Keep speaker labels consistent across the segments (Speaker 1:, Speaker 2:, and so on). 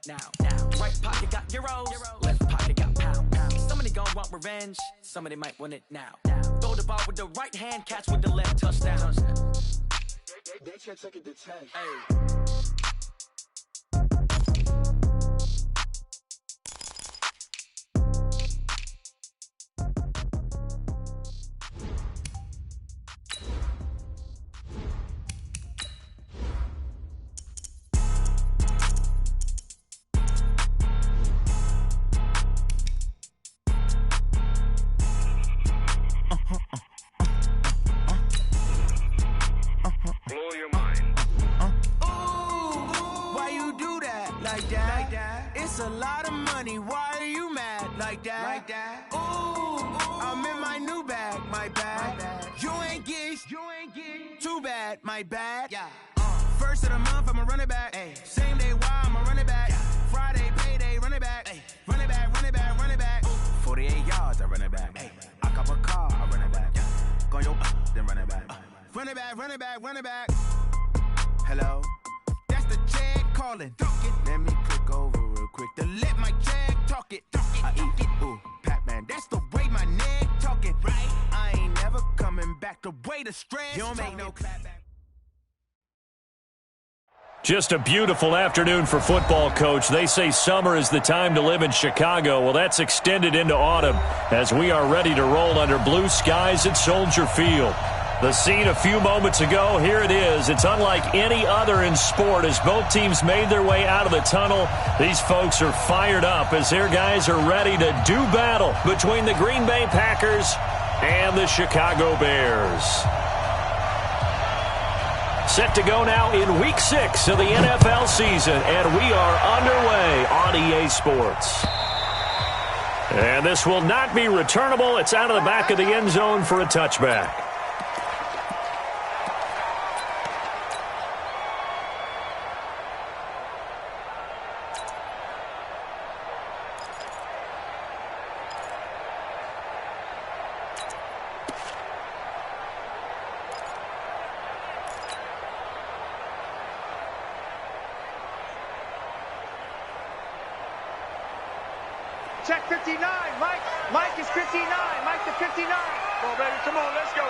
Speaker 1: Right pocket got euros, left pocket got pound. Somebody gon' want revenge, somebody might want it now. Throw the ball with the right hand, catch with the left, touchdown. They can't take it to 10. Hey.
Speaker 2: It's a lot of money, why are you mad like that? Ooh, I'm in my new bag, my bad. You ain't get too bad, my bad. First of the month, I'ma run it back. Same day, why I'ma run it back. Friday, payday, run it back. Run it back, run it back, run it back. 48 yards, I run it back. I cop a car, I run it back. Go yo, then run it back. Run it back, run it back, run it back. Hello? That's the check calling. Let me click over real quick to let my check talk it. I eat it, ooh, Pac-Man. That's the way my neck talking. Right? I ain't never coming back. The way the stress. You don't make no clap back.
Speaker 3: Just a beautiful afternoon for football, Coach. They say summer is the time to live in Chicago. Well, that's extended into autumn as we are ready to roll under blue skies at Soldier Field. The scene a few moments ago, here it is. It's unlike any other in sport as both teams made their way out of the tunnel. These folks are fired up as their guys are ready to do battle between the Green Bay Packers and the Chicago Bears. Set to go now in Week 6 of the NFL season, and we are underway on EA Sports. And this will not be returnable. It's out of the back of the end zone for a touchback.
Speaker 4: Check 59. Mike is 59. Mike to 59. Come on, baby. Come on, let's go.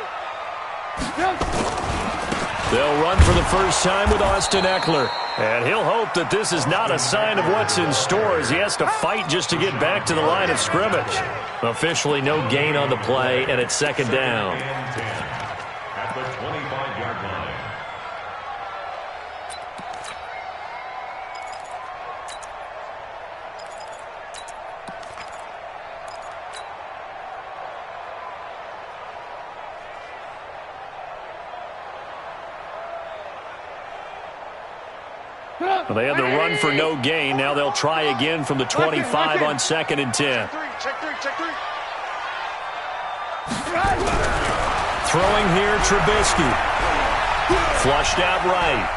Speaker 3: They'll run for the first time with Austin Eckler. And he'll hope that this is not a sign of what's in store as he has to fight just to get back to the line of scrimmage. Officially no gain on the play, and it's second down.
Speaker 5: At the 25-yard line.
Speaker 3: Well, they had the run for no gain. Now they'll try again from the 25 on 2nd and 10.
Speaker 4: Check three.
Speaker 3: Throwing here, Trubisky. Flushed out right.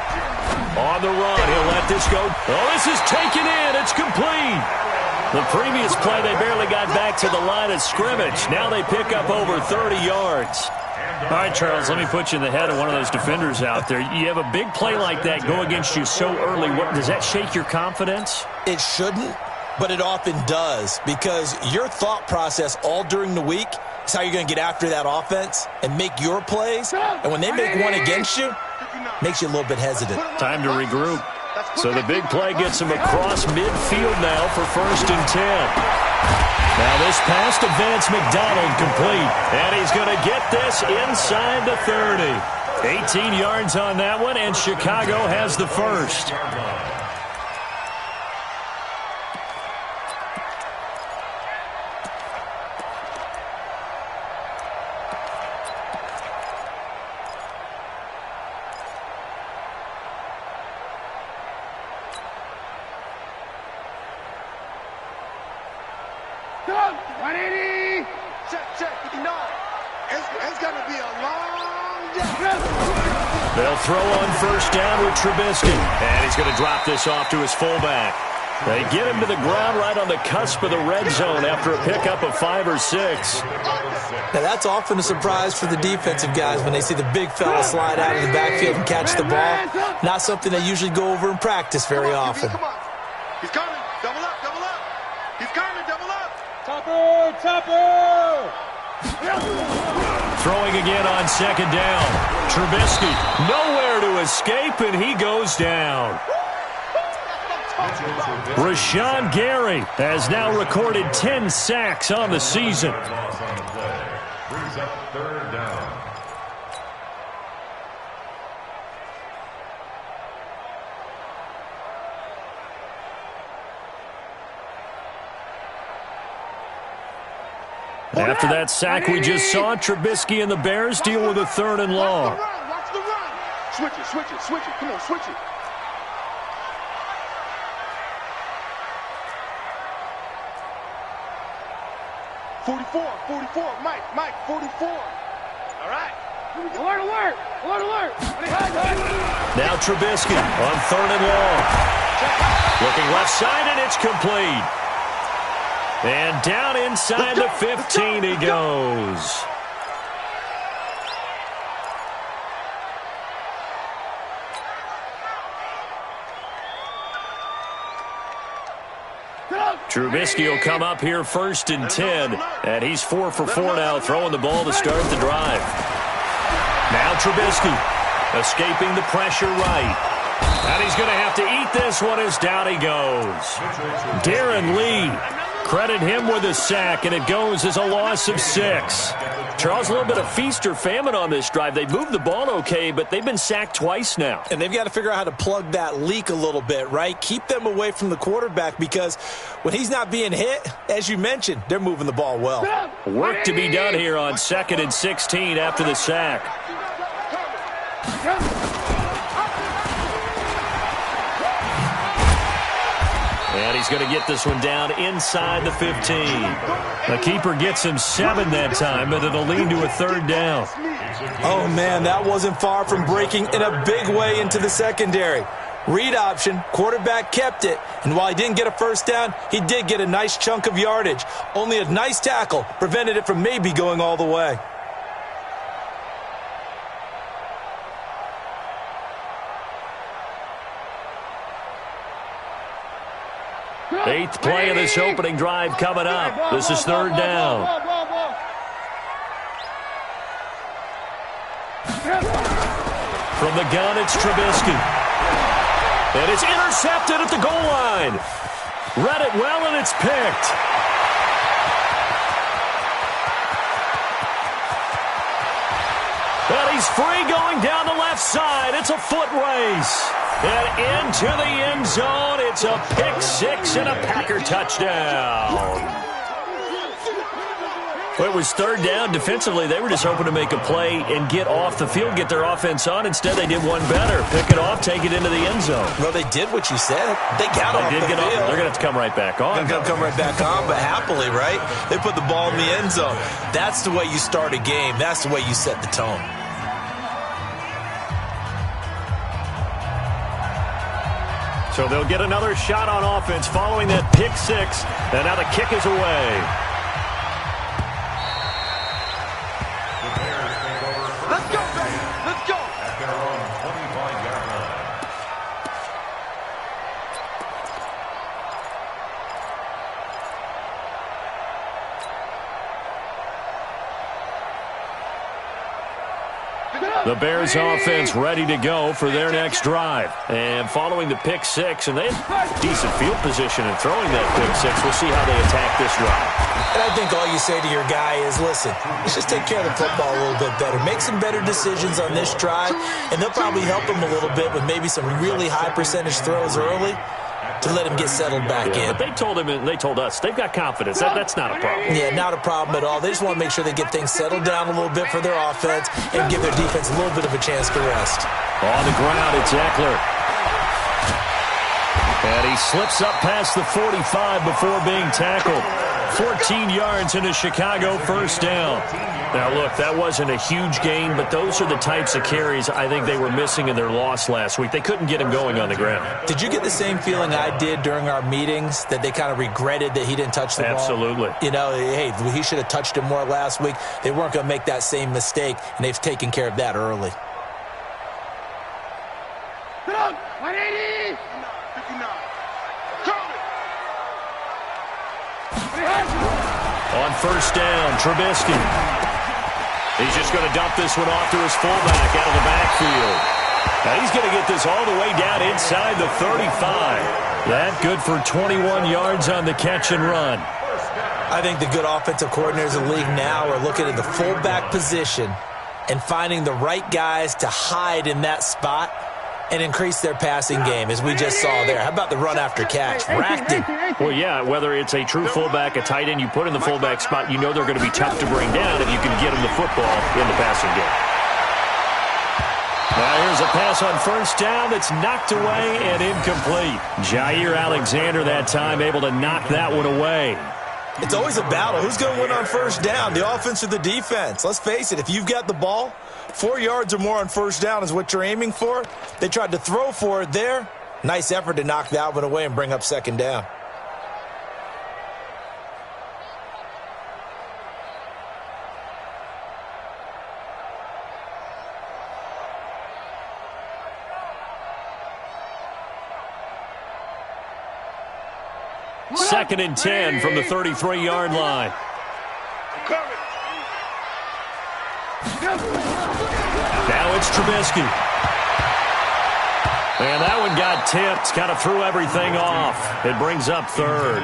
Speaker 3: On the run, he'll let this go. Oh, this is taken in. It's complete. The previous play, they barely got back to the line of scrimmage. Now they pick up over 30 yards. All right, Charles, let me put you in the head of one of those defenders out there. You have a big play like that go against you so early. Does that shake your confidence?
Speaker 6: It shouldn't, but it often does because your thought process all during the week is how you're going to get after that offense and make your plays. And when they make one against you, it makes you a little bit hesitant.
Speaker 3: Time to regroup. So the big play gets him across midfield now for 1st and 10. Now this pass to Vance McDonald complete. And he's going to get this inside the 30. 18 yards on that one, and Chicago has the first. They'll throw on 1st down with Trubisky. And he's going to drop this off to his fullback. They get him to the ground right on the cusp of the red zone after a pickup of 5 or 6.
Speaker 6: Now that's often a surprise for the defensive guys when they see the big fella slide out of the backfield and catch the ball. Not something they usually go over in practice very often.
Speaker 7: He's coming. Double up, double up. He's coming, double up.
Speaker 4: Topper, topper.
Speaker 3: Throwing again on second down. Trubisky nowhere to escape, and he goes down. Rashawn Gary has now recorded 10 sacks on the season.
Speaker 5: Brings up third down.
Speaker 3: After that sack we just saw, Trubisky and the Bears deal with a 3rd and long.
Speaker 7: Watch the run. Switch it, switch it, switch it. Come on, switch it. Forty-four, Mike, 44. All right.
Speaker 4: Alert.
Speaker 3: Now Trubisky on 3rd and long. Looking left side, and it's complete. And down inside the 15 he goes. Trubisky will come up here 1st and 10. And he's 4 for 4 now, throwing the ball to start the drive. Now Trubisky escaping the pressure right. And he's going to have to eat this one as down he goes. Darren Lee, credit him with a sack, and it goes as a loss of 6. Charles, a little bit of feast or famine on this drive. They moved the ball okay, but they've been sacked twice now.
Speaker 6: And they've got to figure out how to plug that leak a little bit, right? Keep them away from the quarterback, because when he's not being hit, as you mentioned, they're moving the ball well.
Speaker 3: Work to be done here on 2nd and 16 after the sack. And he's going to get this one down inside the 15. The keeper gets him 7 that time, but it'll lead to a 3rd down.
Speaker 6: Oh, man, that wasn't far from breaking in a big way into the secondary. Read option, quarterback kept it, and while he didn't get a 1st down, he did get a nice chunk of yardage. Only a nice tackle prevented it from maybe going all the way.
Speaker 3: Eighth play of this opening drive coming up. This is 3rd down. From the gun, it's Trubisky. And it's intercepted at the goal line. Read it well, and it's picked. And he's free going down the left side. It's a foot race. And into the end zone, it's a pick 6 and a Packer touchdown. Well, it was 3rd down. Defensively, they were just hoping to make a play and get off the field, get their offense on. Instead, they did one better. Pick it off, take it into the end zone.
Speaker 6: Well, they did what you said. They got off the field.
Speaker 3: They're going to have to come right back on.
Speaker 6: They're going to come right back on, but happily, right? They put the ball in the end zone. That's the way you start a game. That's the way you set the tone.
Speaker 3: So they'll get another shot on offense following that pick 6. And now the kick is away.
Speaker 7: Let's go, baby. Let's go.
Speaker 5: At their own 25-yard line.
Speaker 3: The Bears offense ready to go for their next drive. And following the pick 6, and they have decent field position in throwing that pick 6. We'll see how they attack this drive.
Speaker 6: And I think all you say to your guy is, listen, let's just take care of the football a little bit better. Make some better decisions on this drive, and they'll probably help him a little bit with maybe some really high percentage throws early to let him get settled back in.
Speaker 3: But they told him, and they told us, they've got confidence. That's not a problem.
Speaker 6: Yeah, not a problem at all. They just want to make sure they get things settled down a little bit for their offense and give their defense a little bit of a chance to rest.
Speaker 3: On the ground, it's Eckler. And he slips up past the 45 before being tackled. 14 yards into Chicago, 1st down. Now, look, that wasn't a huge gain, but those are the types of carries I think they were missing in their loss last week. They couldn't get him going on the ground.
Speaker 6: Did you get the same feeling I did during our meetings, that they kind of regretted that he didn't touch the ball?
Speaker 3: Absolutely.
Speaker 6: You know, hey, he should have touched it more last week. They weren't going to make that same mistake, and they've taken care of that early.
Speaker 7: Get up! 180! 59. Coming!
Speaker 3: On first down, Trubisky. He's just going to dump this one off to his fullback out of the backfield. Now he's going to get this all the way down inside the 35. That good for 21 yards on the catch and run.
Speaker 6: I think the good offensive coordinators in the league now are looking at the fullback position and finding the right guys to hide in that spot and increase their passing game, as we just saw there. How about the run after catch? Racked him.
Speaker 3: Well, yeah, whether it's a true fullback, a tight end you put in the fullback spot, you know they're going to be tough to bring down if you can get them the football in the passing game. Now here's a pass on first down that's knocked away and incomplete. Jair Alexander that time able to knock that one away.
Speaker 6: It's always a battle. Who's going to win on first down, the offense or the defense? Let's face it, if you've got the ball, 4 yards or more on first down is what you're aiming for. They tried to throw for it there. Nice effort to knock that one away and bring up second down.
Speaker 3: Second and 10 from the 33-yard line. Now it's Trubisky. And that one got tipped, kind of threw everything off. It brings up third.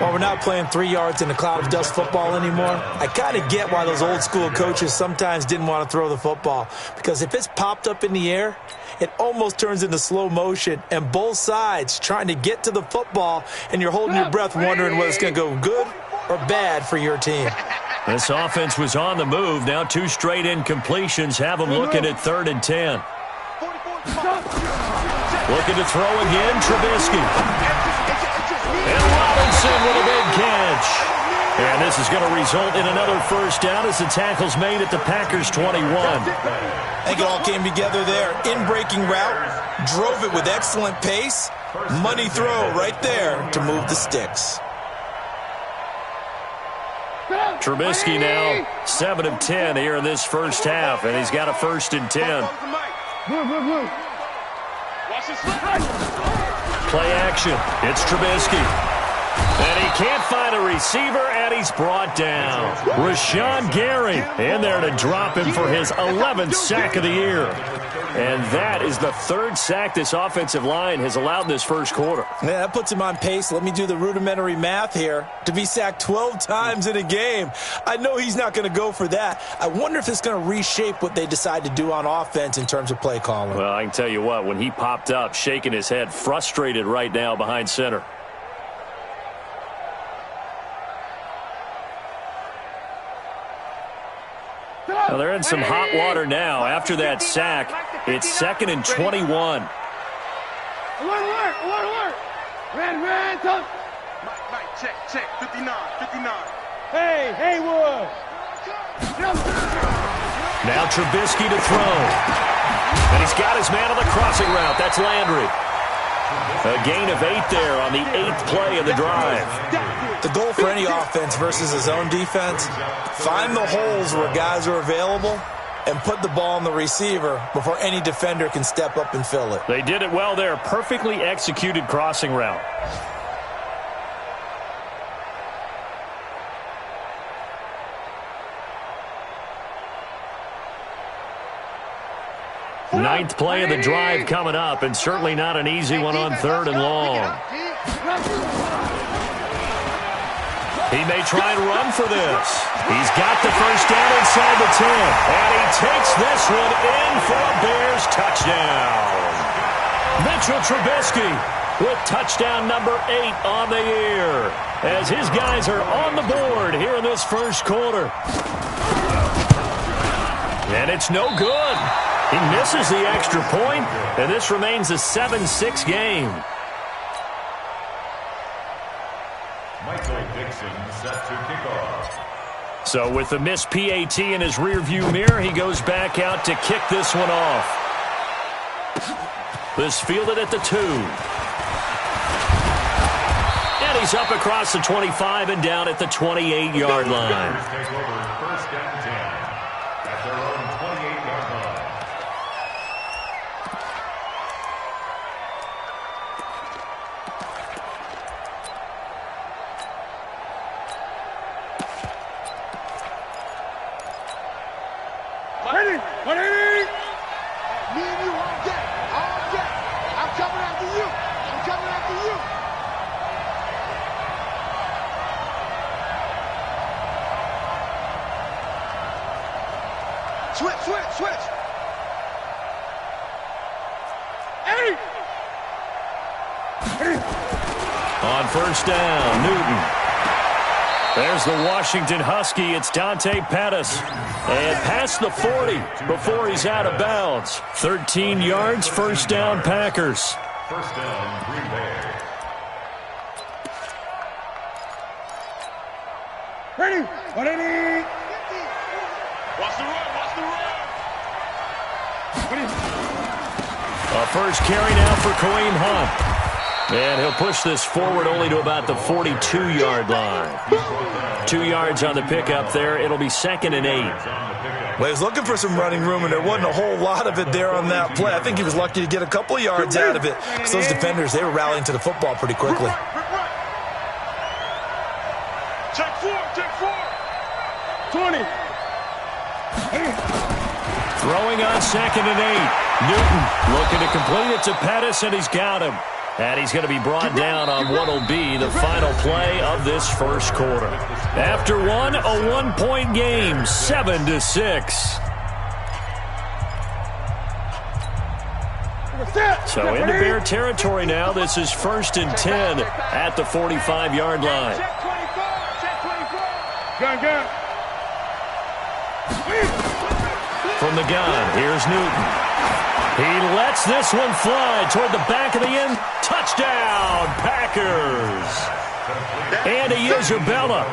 Speaker 6: Well, we're not playing 3 yards in a cloud of dust football anymore. I kind of get why those old school coaches sometimes didn't want to throw the football. Because if it's popped up in the air, it almost turns into slow motion. And both sides trying to get to the football, and you're holding your breath wondering whether it's going to go good or bad for your team.
Speaker 3: This offense was on the move. Now 2 straight incompletions have them looking at 3rd and 10. Looking to throw again, Trubisky. And Robinson with a big catch. And this is going to result in another first down as the tackle's made at the Packers' 21.
Speaker 6: I think it all came together there. In-breaking route, drove it with excellent pace. Money throw right there to move the sticks.
Speaker 3: Trubisky now 7 of 10 here in this first half, and he's got a 1st and 10. Play action. It's Trubisky. And he can't find a receiver, and he's brought down. Rashawn Gary in there to drop him for his 11th sack of the year. And that is the 3rd sack this offensive line has allowed this first quarter.
Speaker 6: Yeah, that puts him on pace. Let me do the rudimentary math here. To be sacked 12 times in a game, I know he's not going to go for that. I wonder if it's going to reshape what they decide to do on offense in terms of play calling.
Speaker 3: Well, I can tell you what, when he popped up, shaking his head, frustrated right now behind center. Well, they're in some hot water now. After that sack, it's 2nd and 21.
Speaker 4: Alert, alert, alert, alert. Red, touch.
Speaker 7: Mike, check, 59.
Speaker 4: Hey, Haywood.
Speaker 3: Now Trubisky to throw. And he's got his man on the crossing route. That's Landry. A gain of 8 there on the 8th play of the drive.
Speaker 6: The goal for any offense versus his own defense, find the holes where guys are available and put the ball on the receiver before any defender can step up and fill it.
Speaker 3: They did it well there. Perfectly executed crossing route. Ninth play of the drive coming up, and certainly not an easy one on 3rd and long. He may try and run for this. He's got the first down inside the 10. And he takes this one in for a Bears touchdown. Mitchell Trubisky with touchdown number 8 on the year, as his guys are on the board here in this first quarter. And it's no good. He misses the extra point, and this remains a 7-6 game.
Speaker 5: Michael Dixon set to kick off.
Speaker 3: So with the missed PAT in his rearview mirror, he goes back out to kick this one off. This fielded at the 2. And he's up across the 25 and down at the 28-yard line.
Speaker 5: Take over 1st and 10 at their own 28-yard line.
Speaker 7: switch. Hey!
Speaker 3: On first down, Newton. There's the Washington Husky. It's Dante Pettis. And past the 40 before he's out of bounds. 13 yards, first down, Packers.
Speaker 5: First down, Green Bay.
Speaker 4: Ready? 180.
Speaker 7: Watch the run.
Speaker 3: A first carry now for Kareem Hunt. And he'll push this forward only to about the 42-yard line. 2 yards on the pickup there. It'll be 2nd and 8.
Speaker 6: Well, he was looking for some running room, and there wasn't a whole lot of it there on that play. I think he was lucky to get a couple of yards out of it because those defenders, they were rallying to the football pretty quickly.
Speaker 7: Check 4. 20.
Speaker 3: Throwing on 2nd and 8. Newton looking to complete it to Pettis, and he's got him. And he's going to be brought down on what will be the final play of this first quarter. After one, a 1-point game, 7-6. So into Bear territory now. This is 1st and 10 at the 45-yard line.
Speaker 4: Check 24. Gun.
Speaker 3: From the gun, here's Newton. He lets this one fly toward the back of the end. Touchdown, Packers. Andy Isabella,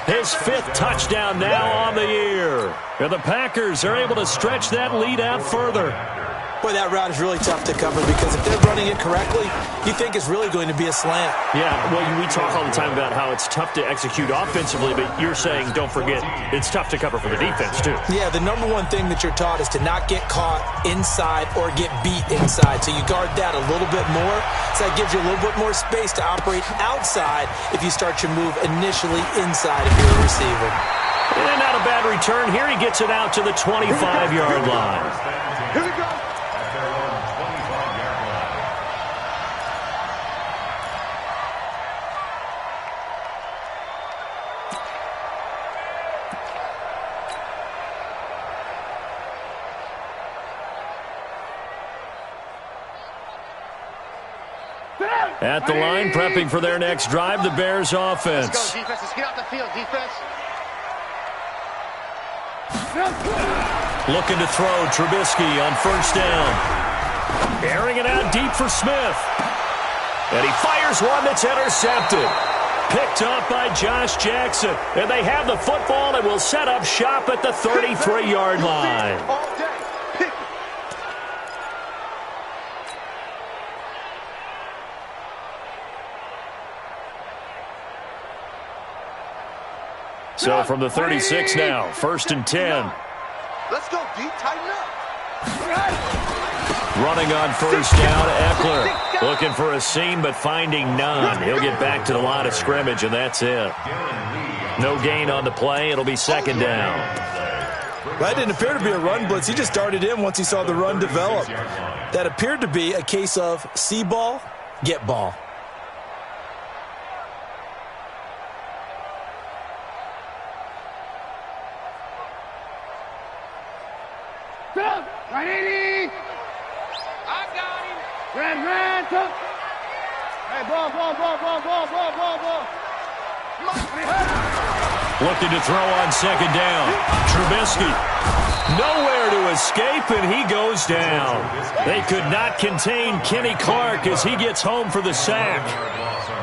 Speaker 3: his 5th touchdown now on the year. And the Packers are able to stretch that lead out further.
Speaker 6: Boy, that route is really tough to cover because if they're running it correctly, you think it's really going to be a slant.
Speaker 3: Yeah, well, we talk all the time about how it's tough to execute offensively, but you're saying, don't forget, it's tough to cover for the defense, too.
Speaker 6: Yeah, the number one thing that you're taught is to not get caught inside or get beat inside. So you guard that a little bit more. So that gives you a little bit more space to operate outside if you start your move initially inside if you're a receiver.
Speaker 3: And not a bad return. Here he gets it out to the 25-yard line.
Speaker 7: Here we go.
Speaker 3: At the line, prepping for their next drive, the Bears offense.
Speaker 4: Let's go, defense. Let's get out the field, defense.
Speaker 3: Looking to throw, Trubisky on first down. Airing it out deep for Smith. And he fires one that's intercepted. Picked up by Josh Jackson. And they have the football and will set up shop at the 33-yard line.
Speaker 7: All day. Pick it.
Speaker 3: So from the 36 now, 1st and 10.
Speaker 7: Let's go, D. Tighten up.
Speaker 3: Running on first down, Eckler. Looking for a seam, but finding none. He'll get back to the line of scrimmage, and that's it. No gain on the play. It'll be 2nd down.
Speaker 6: That didn't appear to be a run blitz. He just darted in once he saw the run develop. That appeared to be a case of see ball, get ball.
Speaker 4: Right in. I got him. Ran. Hey, ball.
Speaker 3: Looking to throw on 2nd down. Trubisky. Nowhere to escape, and he goes down. They could not contain Kenny Clark as he gets home for the sack.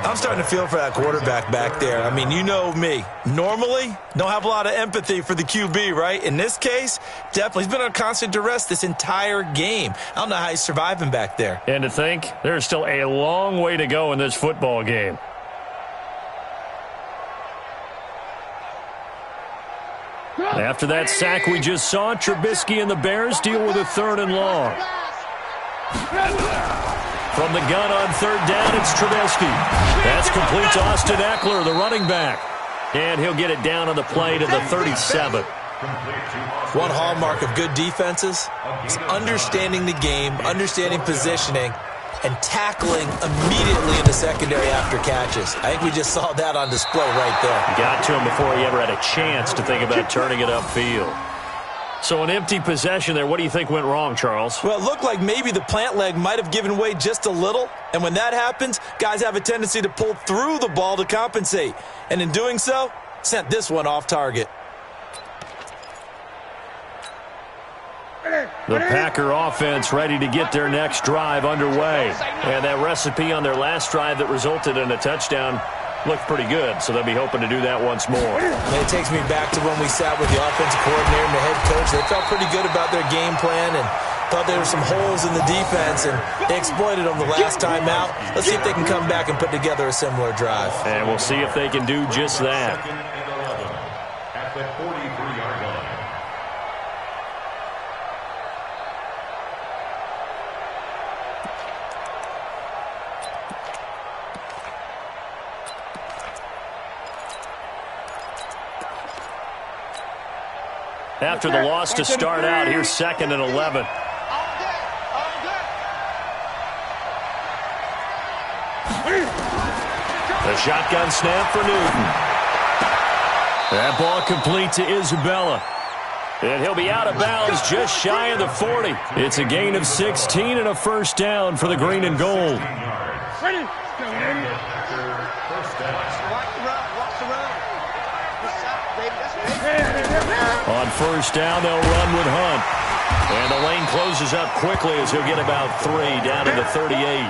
Speaker 6: I'm starting to feel for that quarterback back there. I mean, you know me. Normally, don't have a lot of empathy for the QB, right? In this case, definitely. He's been on constant duress this entire game. I don't know how he's surviving back there.
Speaker 3: And to think, there's still a long way to go in this football game. After that sack we just saw, Trubisky and the Bears deal with a 3rd and long. From the gun on 3rd down, it's Trubisky. That's complete to Austin Eckler, the running back. And he'll get it down on the play to the 37.
Speaker 6: One hallmark of good defenses is understanding the game, understanding positioning, and tackling immediately in the secondary after catches. I think we just saw that on display right there.
Speaker 3: Got to him before he ever had a chance to think about turning it upfield. So an empty possession there. What do you think went wrong, Charles?
Speaker 6: Well, it looked like maybe the plant leg might have given way just a little. And when that happens, guys have a tendency to pull through the ball to compensate. And in doing so, sent this one off target.
Speaker 3: The Packer offense ready to get their next drive underway. And that recipe on their last drive that resulted in a touchdown looked pretty good, so they'll be hoping to do that once more.
Speaker 6: And it takes me back to when we sat with the offensive coordinator and the head coach. They felt pretty good about their game plan and thought there were some holes in the defense, and they exploited them the last time out. Let's see if they can come back and put together a similar drive.
Speaker 3: And we'll see if they can do just that.
Speaker 5: Second and 11 at the 43-yard line.
Speaker 3: After the loss to start out, here's 2nd and 11. The shotgun snap for Newton. That ball complete to Isabella. And he'll be out of bounds just shy of the 40. It's a gain of 16 and a first down for the green and gold.
Speaker 4: Ready?
Speaker 3: On first down, they'll run with Hunt. And the lane closes up quickly as he'll get about 3 down to the 38.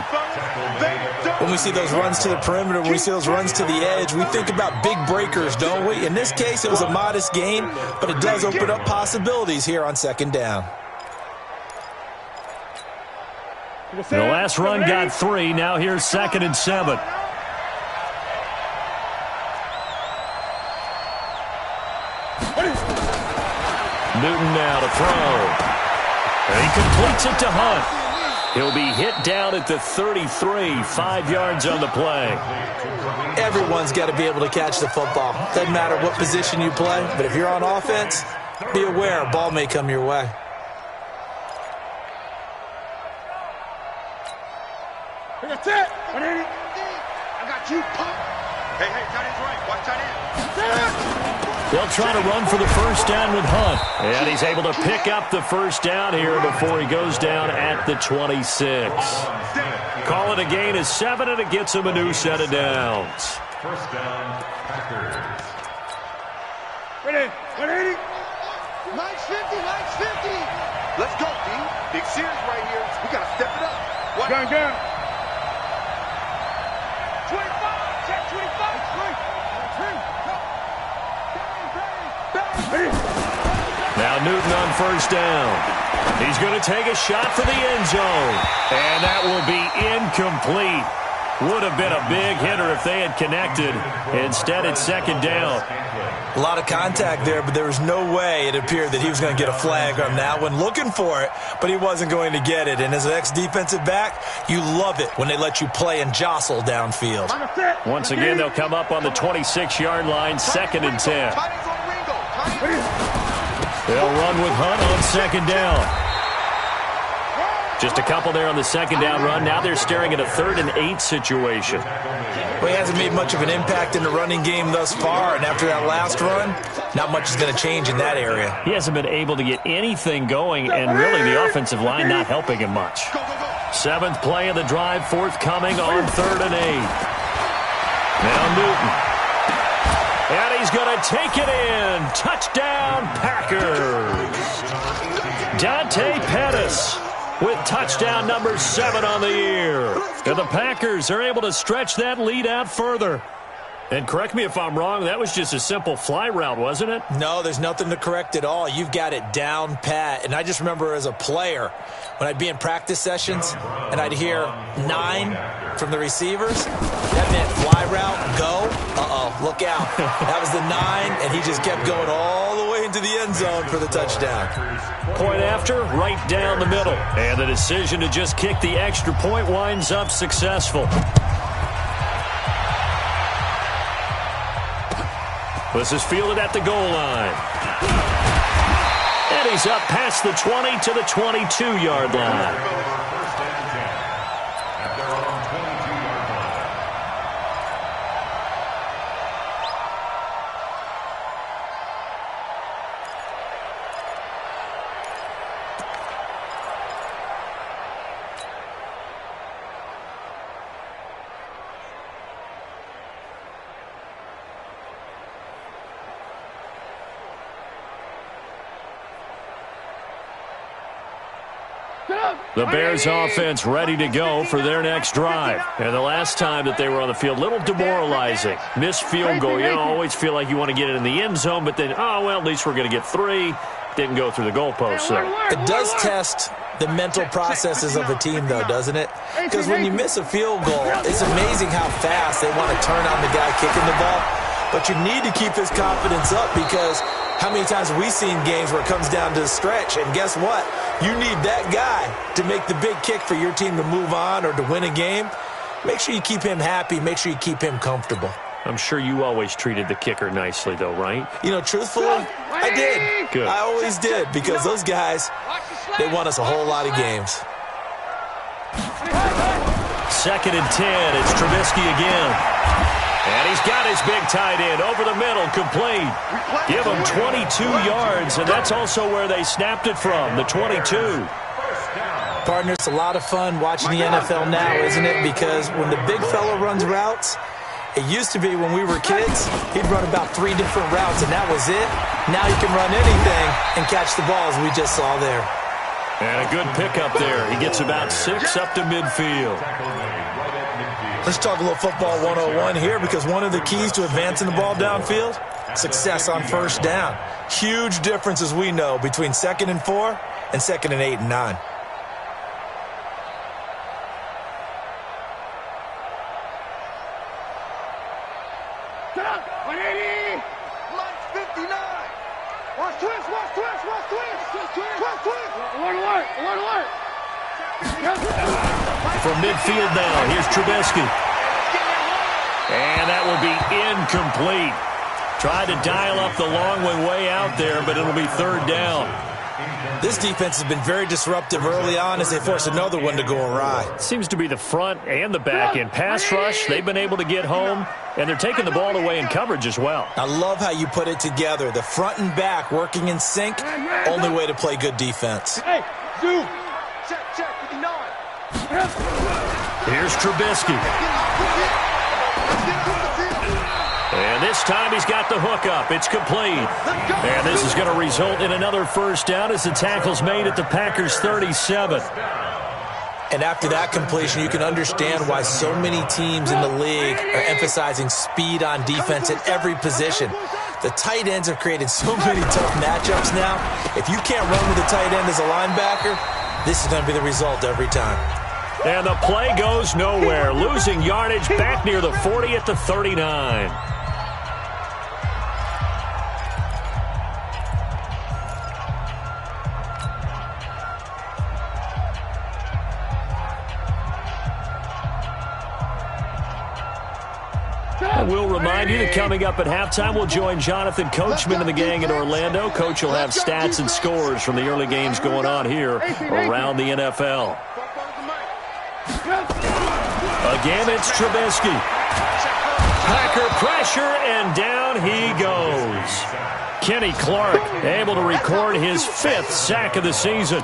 Speaker 6: When we see those runs to the perimeter, when we see those runs to the edge, we think about big breakers, don't we? In this case, it was a modest gain, but it does open up possibilities here on 2nd down.
Speaker 3: The last run got 3. Now here's 2nd and 7. Newton now to throw. And he completes it to Hunt. He'll be hit down at the 33, 5 yards on the play.
Speaker 6: Everyone's got to be able to catch the football. Doesn't matter what position you play, but if you're on offense, be aware a ball may come your way.
Speaker 7: That's it. I got you, pop. Hey, tight end's right. Watch tight end.
Speaker 3: They'll try to run for the first down with Hunt. And he's able to pick up the first down here before he goes down at the 26. Call it a gain of 7, and it gets him a new set of downs.
Speaker 5: First down, Packers.
Speaker 4: Ready?
Speaker 7: Mike's 50. Let's go, D. Big series right here. We got to step it up. What?
Speaker 4: Gun.
Speaker 7: 25. Check 25.
Speaker 3: Now Newton on first down. He's going to take a shot for the end zone. And that will be incomplete. Would have been a big hitter if they had connected. Instead, it's 2nd down.
Speaker 6: A lot of contact there, but there was no way it appeared that he was going to get a flag on that one. Looking for it, but he wasn't going to get it. And as an ex-defensive back, you love it when they let you play and jostle downfield.
Speaker 3: Once again, they'll come up on the 26-yard line, 2nd and 10. They'll run with Hunt on 2nd down. Just a couple there on the 2nd down run. Now they're staring at a 3rd and 8 situation.
Speaker 6: Well, he hasn't made much of an impact in the running game thus far, and after that last run, not much is going to change in that area.
Speaker 3: He hasn't been able to get anything going, and really the offensive line not helping him much. 7th play of the drive, forthcoming on 3rd and 8. Now Newton. And he's going to take it in. Touchdown, Packers. Dante Pettis with touchdown number 7 on the year. And the Packers are able to stretch that lead out further. And correct me if I'm wrong, that was just a simple fly route, wasn't it?
Speaker 6: No, there's nothing to correct at all. You've got it down pat. And I just remember as a player, when I'd be in practice sessions and I'd hear 9 from the receivers, that meant fly route, go. Uh-oh, look out. That was the 9, and he just kept going all the way into the end zone for the touchdown.
Speaker 3: Point after, right down the middle. And the decision to just kick the extra point winds up successful. This is fielded at the goal line. And he's up past the 20 to the 22-yard line. The Bears offense ready to go for their next drive. And the last time that they were on the field, a little demoralizing. Missed field goal. You always feel like you want to get it in the end zone, but then, oh, well, at least we're going to get 3. Didn't go through the goalpost. So.
Speaker 6: It does test the mental processes of a team, though, doesn't it? Because when you miss a field goal, it's amazing how fast they want to turn on the guy kicking the ball. But you need to keep his confidence up because how many times have we seen games where it comes down to the stretch? And guess what? You need that guy to make the big kick for your team to move on or to win a game. Make sure you keep him happy. Make sure you keep him comfortable.
Speaker 3: I'm sure you always treated the kicker nicely, though, right?
Speaker 6: You know, truthfully, I did.
Speaker 3: Good.
Speaker 6: I always did because those guys, they won us a whole lot of games.
Speaker 3: 2nd and 10. It's Trubisky again. And he's got his big tight end over the middle, complete. Give him 22 yards, and that's also where they snapped it from, the 22.
Speaker 6: Partner, it's a lot of fun watching the NFL now, isn't it? Because when the big fella runs routes, it used to be when we were kids, he'd run about 3 different routes, and that was it. Now he can run anything and catch the balls we just saw there.
Speaker 3: And a good pickup there. He gets about 6 up to midfield.
Speaker 6: Let's talk a little football 101 here because one of the keys to advancing the ball downfield, success on first down. Huge difference, as we know, between 2nd and 4 and 2nd and 8 and 9.
Speaker 3: From midfield now, here's Trubisky. And that will be incomplete. Tried to dial up the long way out there, but it'll be 3rd down.
Speaker 6: This defense has been very disruptive early on as they force another one to go awry.
Speaker 3: Seems to be the front and the back end. Pass rush, they've been able to get home, and they're taking the ball away in coverage as well.
Speaker 6: I love how you put it together. The front and back working in sync, only way to play good defense.
Speaker 4: Hey, Zoo. Check, 59.
Speaker 3: Here's Trubisky. And this time he's got the hook up. It's complete. And this is going to result in another first down as the tackle's made at the Packers' 37.
Speaker 6: And after that completion, you can understand why so many teams in the league are emphasizing speed on defense at every position. The tight ends have created so many tough matchups now. If you can't run with a tight end as a linebacker, this is going to be the result every time.
Speaker 3: And the play goes nowhere. Losing yardage back near the 40 at the 39. We'll remind you that coming up at halftime, we'll join Jonathan Coachman and the gang in Orlando. Coach will have stats and scores from the early games going on here around the NFL. Again, it's Trubisky. Packer pressure, and down he goes. Kenny Clark able to record his 5th sack of the season.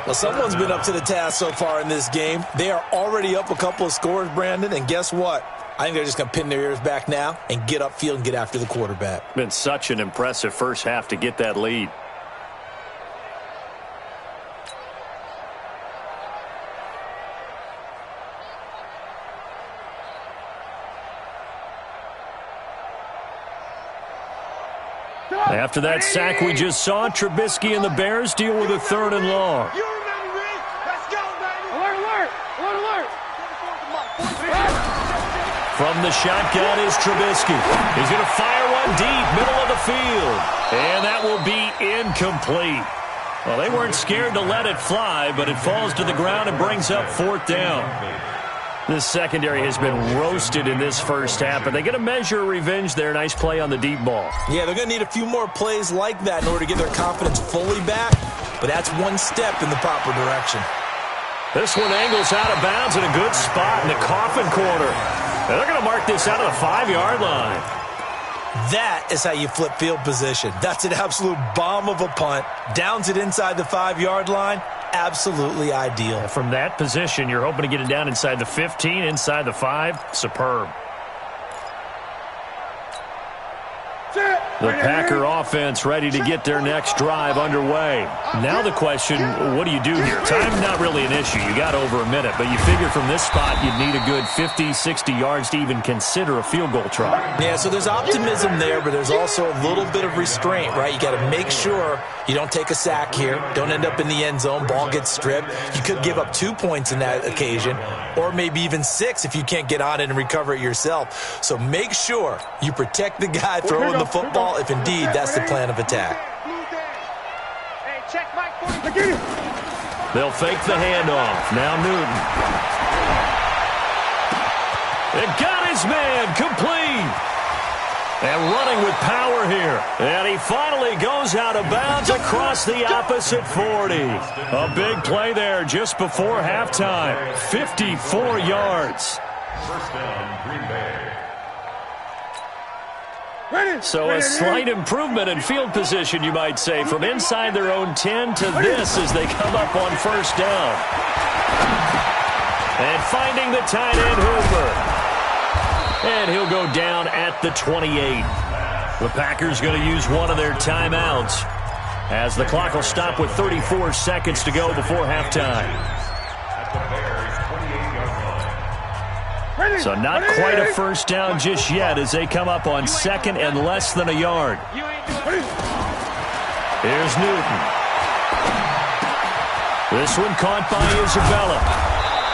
Speaker 6: Well, someone's been up to the task so far in this game. They are already up a couple of scores, Brandon, and guess what? I think they're just going to pin their ears back now and get upfield and get after the quarterback.
Speaker 3: Been such an impressive first half to get that lead. After that sack we just saw, Trubisky and the Bears deal with a 3rd and long.
Speaker 4: You remember me? Let's go, baby. Alert.
Speaker 3: From the shotgun is Trubisky. He's going to fire one deep, middle of the field. And that will be incomplete. Well, they weren't scared to let it fly, but it falls to the ground and brings up 4th down. This secondary has been roasted in this first half, but they're going to measure revenge there. Nice play on the deep ball.
Speaker 6: Yeah, they're going to need a few more plays like that in order to get their confidence fully back, but that's one step in the proper direction.
Speaker 3: This one angles out of bounds in a good spot in the coffin corner. And they're going to mark this out of the 5-yard line.
Speaker 6: That is how you flip field position. That's an absolute bomb of a punt. Downs it inside the 5-yard line. Absolutely ideal.
Speaker 3: From that position, you're hoping to get it down inside the 15, inside the 5. Superb.
Speaker 4: Sit.
Speaker 3: The Packer offense ready to get their next drive underway. Now the question, what do you do here? Time's not really an issue. You got over a minute, but you figure from this spot you'd need a good 50, 60 yards to even consider a field goal try.
Speaker 6: Yeah, so there's optimism there, but there's also a little bit of restraint, right? You got to make sure you don't take a sack here. Don't end up in the end zone. Ball gets stripped. You could give up 2 points in that occasion, or maybe even 6 if you can't get on it and recover it yourself. So make sure you protect the guy throwing the football if indeed that's the plan of attack.
Speaker 4: Hey, check Mike.
Speaker 3: They'll fake the handoff. Now Newton. It got his man complete. And running with power here. And he finally goes out of bounds across the opposite 40. A big play there just before halftime. 54 yards.
Speaker 5: First down, Green Bay.
Speaker 3: So a slight improvement in field position, you might say, from inside their own 10 to this as they come up on first down. And finding the tight end, Hooper. And he'll go down at the 28. The Packers going to use one of their timeouts as the clock will stop with 34 seconds to go before halftime.
Speaker 5: At the Bears' 28-yard line.
Speaker 3: So not quite a first down just yet as they come up on second and less than a yard. Here's Newton. This one caught by Isabella.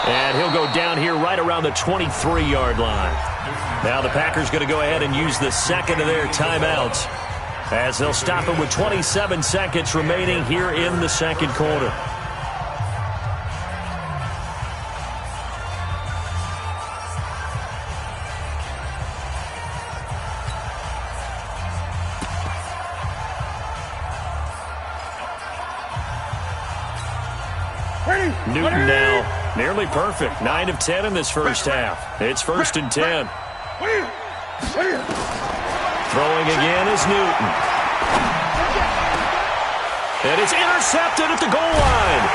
Speaker 3: And he'll go down here right around the 23-yard line. Now the Packers going to go ahead and use the second of their timeouts as they'll stop it with 27 seconds remaining here in the second quarter. Newton now nearly perfect. 9 of 10 in this first half. It's 1st and 10. Throwing again is Newton. And it's intercepted at the goal line.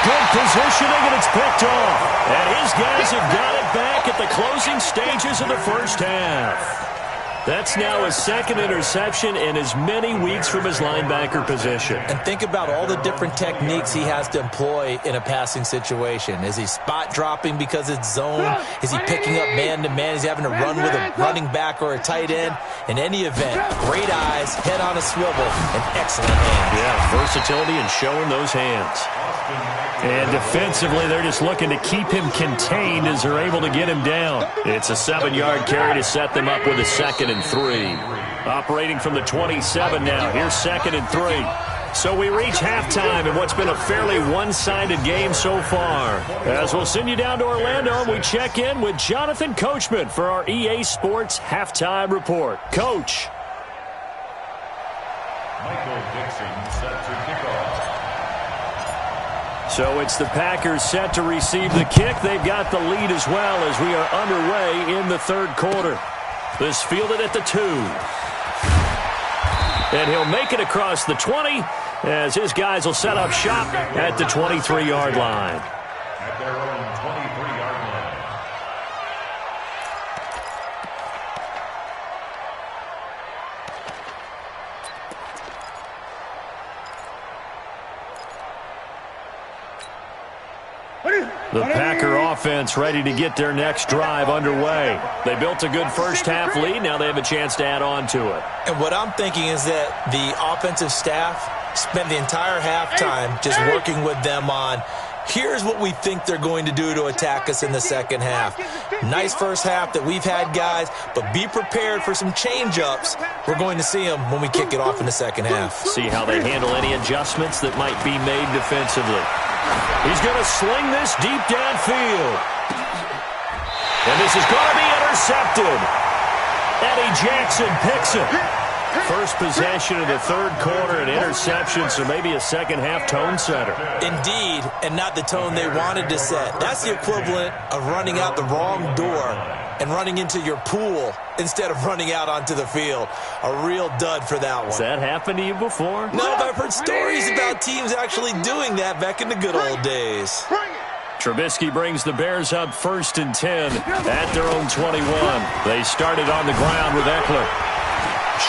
Speaker 3: Good positioning, and it's picked off. And his guys have got it back at the closing stages of the first half. That's now his second interception in as many weeks from his linebacker position.
Speaker 6: And think about all the different techniques he has to employ in a passing situation. Is he spot dropping because it's zone? Is he picking up man-to-man? Is he having to run with a running back or a tight end? In any event, great eyes, head on a swivel, and excellent hands.
Speaker 3: Yeah, versatility and showing those hands. And defensively, they're just looking to keep him contained as they're able to get him down. It's a 7-yard carry to set them up with a 2nd and 3. Operating from the 27 now. Here's 2nd and 3. So we reach halftime in what's been a fairly one-sided game so far. As we'll send you down to Orlando, and we check in with Jonathan Coachman for our EA Sports Halftime Report. Coach.
Speaker 5: Michael Dixon set to kick off.
Speaker 3: So it's the Packers set to receive the kick. They've got the lead as well as we are underway in the third quarter. This fielded at the 2. And he'll make it across the 20 as his guys will set up shop at the 23-yard line.
Speaker 5: At their own 23-yard line.
Speaker 3: The Packer offense ready to get their next drive underway. They built a good first half lead. Now they have a chance to add on to it.
Speaker 6: And what I'm thinking is that the offensive staff spent the entire halftime just working with them on, here's what we think they're going to do to attack us in the second half. Nice first half that we've had, guys, but be prepared for some change-ups. We're going to see them when we kick it off in the second half.
Speaker 3: See how they handle any adjustments that might be made defensively. He's going to sling this deep downfield. And this is going to be intercepted. Eddie Jackson picks it. First possession of the third quarter, an interception, so maybe a second-half tone setter.
Speaker 6: Indeed, and not the tone they wanted to set. That's the equivalent of running out the wrong door and running into your pool instead of running out onto the field. A real dud for that one.
Speaker 3: Has that happened to you before?
Speaker 6: No, but I've heard stories about teams actually doing that back in the good old days.
Speaker 3: Trubisky brings the Bears up 1st and 10 at their own 21. They started on the ground with Eckler.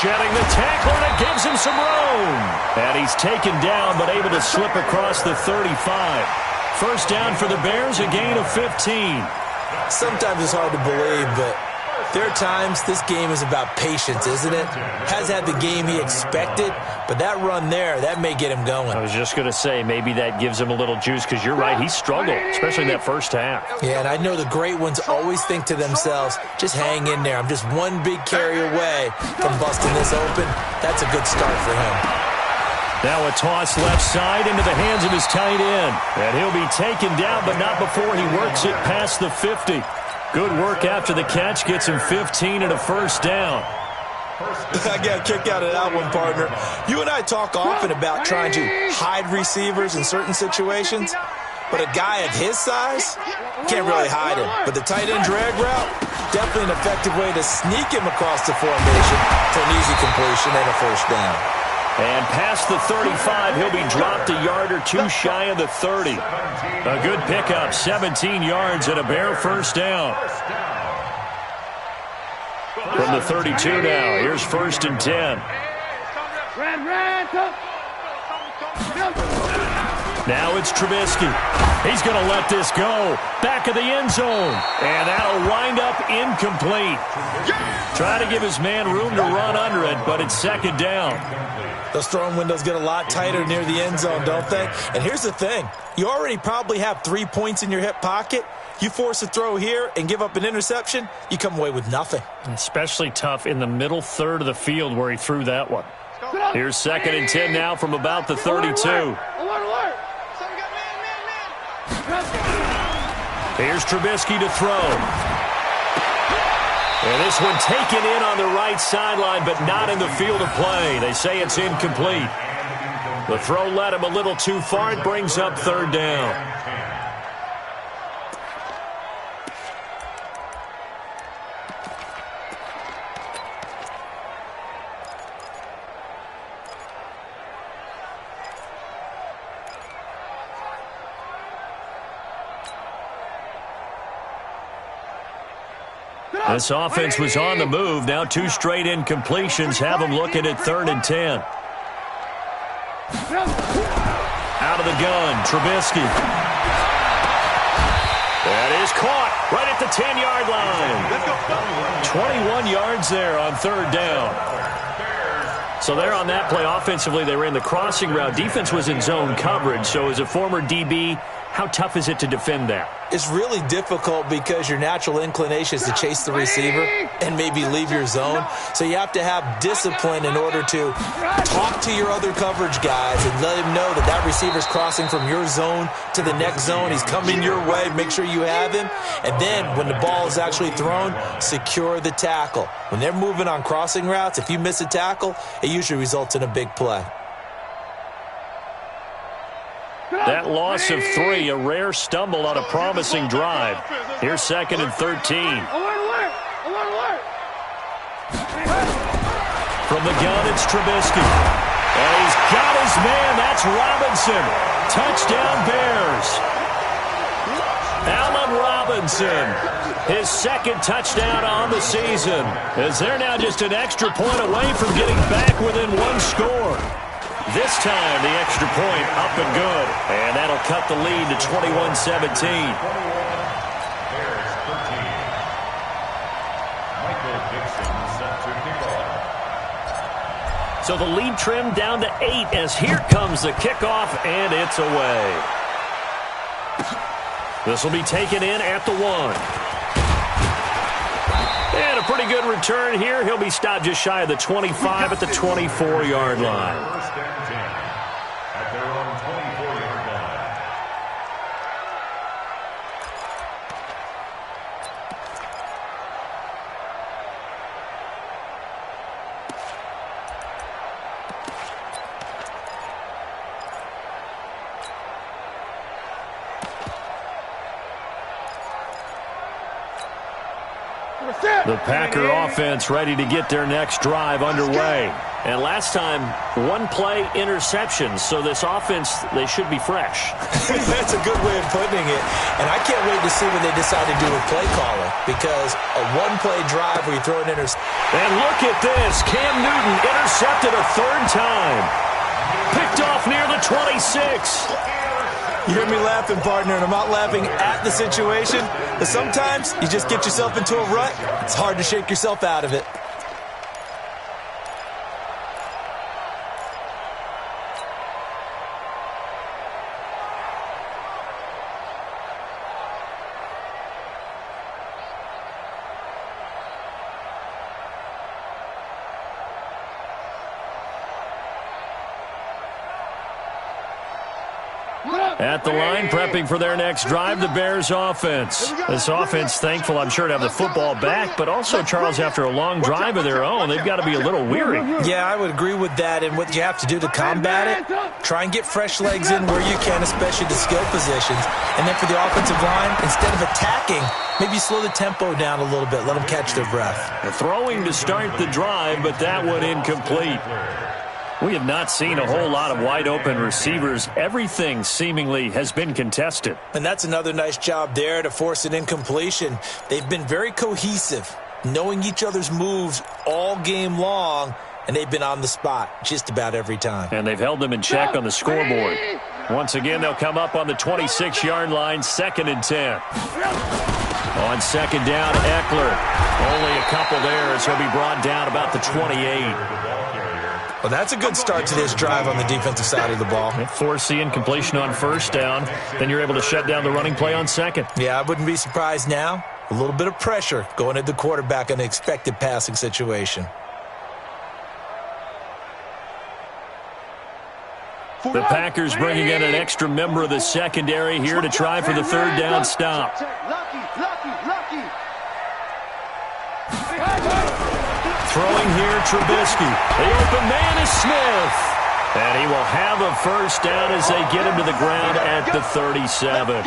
Speaker 3: Shedding the tackle, and it gives him some room. And he's taken down, but able to slip across the 35. First down for the Bears, a gain of 15.
Speaker 6: Sometimes it's hard to believe, but there are times this game is about patience, isn't it? Has had the game he expected, but that run there, that may get him going.
Speaker 3: I was just going to say, maybe that gives him a little juice, because you're right, he struggled, especially in that first half.
Speaker 6: Yeah, and I know the great ones always think to themselves, just hang in there. I'm just one big carry away from busting this open. That's a good start for him.
Speaker 3: Now a toss left side into the hands of his tight end. And he'll be taken down, but not before he works it past the 50. Good work after the catch, gets him 15 and a first down.
Speaker 6: I got a kick out of that one, partner. You and I talk often about trying to hide receivers in certain situations, but a guy of his size can't really hide him. But the tight end drag route, definitely an effective way to sneak him across the formation for an easy completion and a first down.
Speaker 3: And past the 35, he'll be dropped a yard or two shy of the 30. A good pickup, 17 yards and a Bear first down. From the 32 now, here's 1st and 10. Now it's Trubisky. He's going to let this go. Back of the end zone. And that'll wind up incomplete. Trying to give his man room to run under it, but it's 2nd down.
Speaker 6: Those throwing windows get a lot tighter near the end zone, don't they? And here's the thing. You already probably have 3 points in your hip pocket. You force a throw here and give up an interception, you come away with nothing.
Speaker 3: Especially tough in the middle third of the field where he threw that one. Here's 2nd and 10 now from about the 32. Here's Trubisky to throw. And this one taken in on the right sideline, but not in the field of play. They say it's incomplete. The throw led him a little too far. It brings up 3rd down. This offense was on the move. Now 2 straight incompletions have them looking at 3rd and 10. Out of the gun, Trubisky. That is caught right at the 10-yard line. 21 yards there on 3rd down. So there on that play, offensively, they ran the crossing route. Defense was in zone coverage. So as a former DB, how tough is it to defend that?
Speaker 6: It's really difficult because your natural inclination is to chase the receiver and maybe leave your zone. So you have to have discipline in order to talk to your other coverage guys and let him know that that receiver's crossing from your zone to the next zone. He's coming your way. Make sure you have him. And then when the ball is actually thrown, secure the tackle. When they're moving on crossing routes, if you miss a tackle, it usually results in a big play.
Speaker 3: That loss of 3, a rare stumble on a promising drive. Here's 2nd and 13. From the gun, it's Trubisky. And he's got his man. That's Robinson. Touchdown, Bears. Allen Robinson, his 2nd touchdown on the season, as they're now just an extra point away from getting back within 1 score. This time, the extra point up and good. And that'll cut the lead to 21-17. So the lead trimmed down to 8 as here comes the kickoff, and it's away. This will be taken in at the 1. And a pretty good return here. He'll be stopped just shy of the 25 at the 24-yard line.
Speaker 5: At their own 24-yard line.
Speaker 3: The Packer offense ready to get their next drive underway. And last time, one play interception. So this offense, they should be fresh.
Speaker 6: That's a good way of putting it. And I can't wait to see what they decide to do with play calling, because a one-play drive where you throw an interception.
Speaker 3: And look at this. Cam Newton intercepted a third time. Picked off near the 26.
Speaker 6: You hear me laughing, partner, and I'm not laughing at the situation. But sometimes you just get yourself into a rut. It's hard to shake yourself out of it.
Speaker 3: At the line, prepping for their next drive, the Bears offense. This offense, thankful, I'm sure, to have the football back, but also, Charles, after a long drive of their own, they've got to be a little weary.
Speaker 6: Yeah, I would agree with that, and what you have to do to combat it, try and get fresh legs in where you can, especially the skill positions. And then for the offensive line, instead of attacking, maybe slow the tempo down a little bit, let them catch their breath.
Speaker 3: Throwing to start the drive, but that one incomplete. We have not seen a whole lot of wide-open receivers. Everything seemingly has been contested.
Speaker 6: And that's another nice job there to force an incompletion. They've been very cohesive, knowing each other's moves all game long, and they've been on the spot just about every time.
Speaker 3: And they've held them in check on the scoreboard. Once again, they'll come up on the 26-yard line, 2nd and 10. On second down, Eckler. Only a couple there as he'll be brought down about the 28.
Speaker 6: Well, that's a good start to this drive on the defensive side of the ball.
Speaker 3: Force the incompletion on first down. Then you're able to shut down the running play on second.
Speaker 6: Yeah, I wouldn't be surprised now. A little bit of pressure going at the quarterback in the expected passing situation.
Speaker 3: The Packers bringing in an extra member of the secondary here to try for the third down stop. Throwing here, Trubisky. The open man is Smith. And he will have a first down as they get him to the ground at the 37.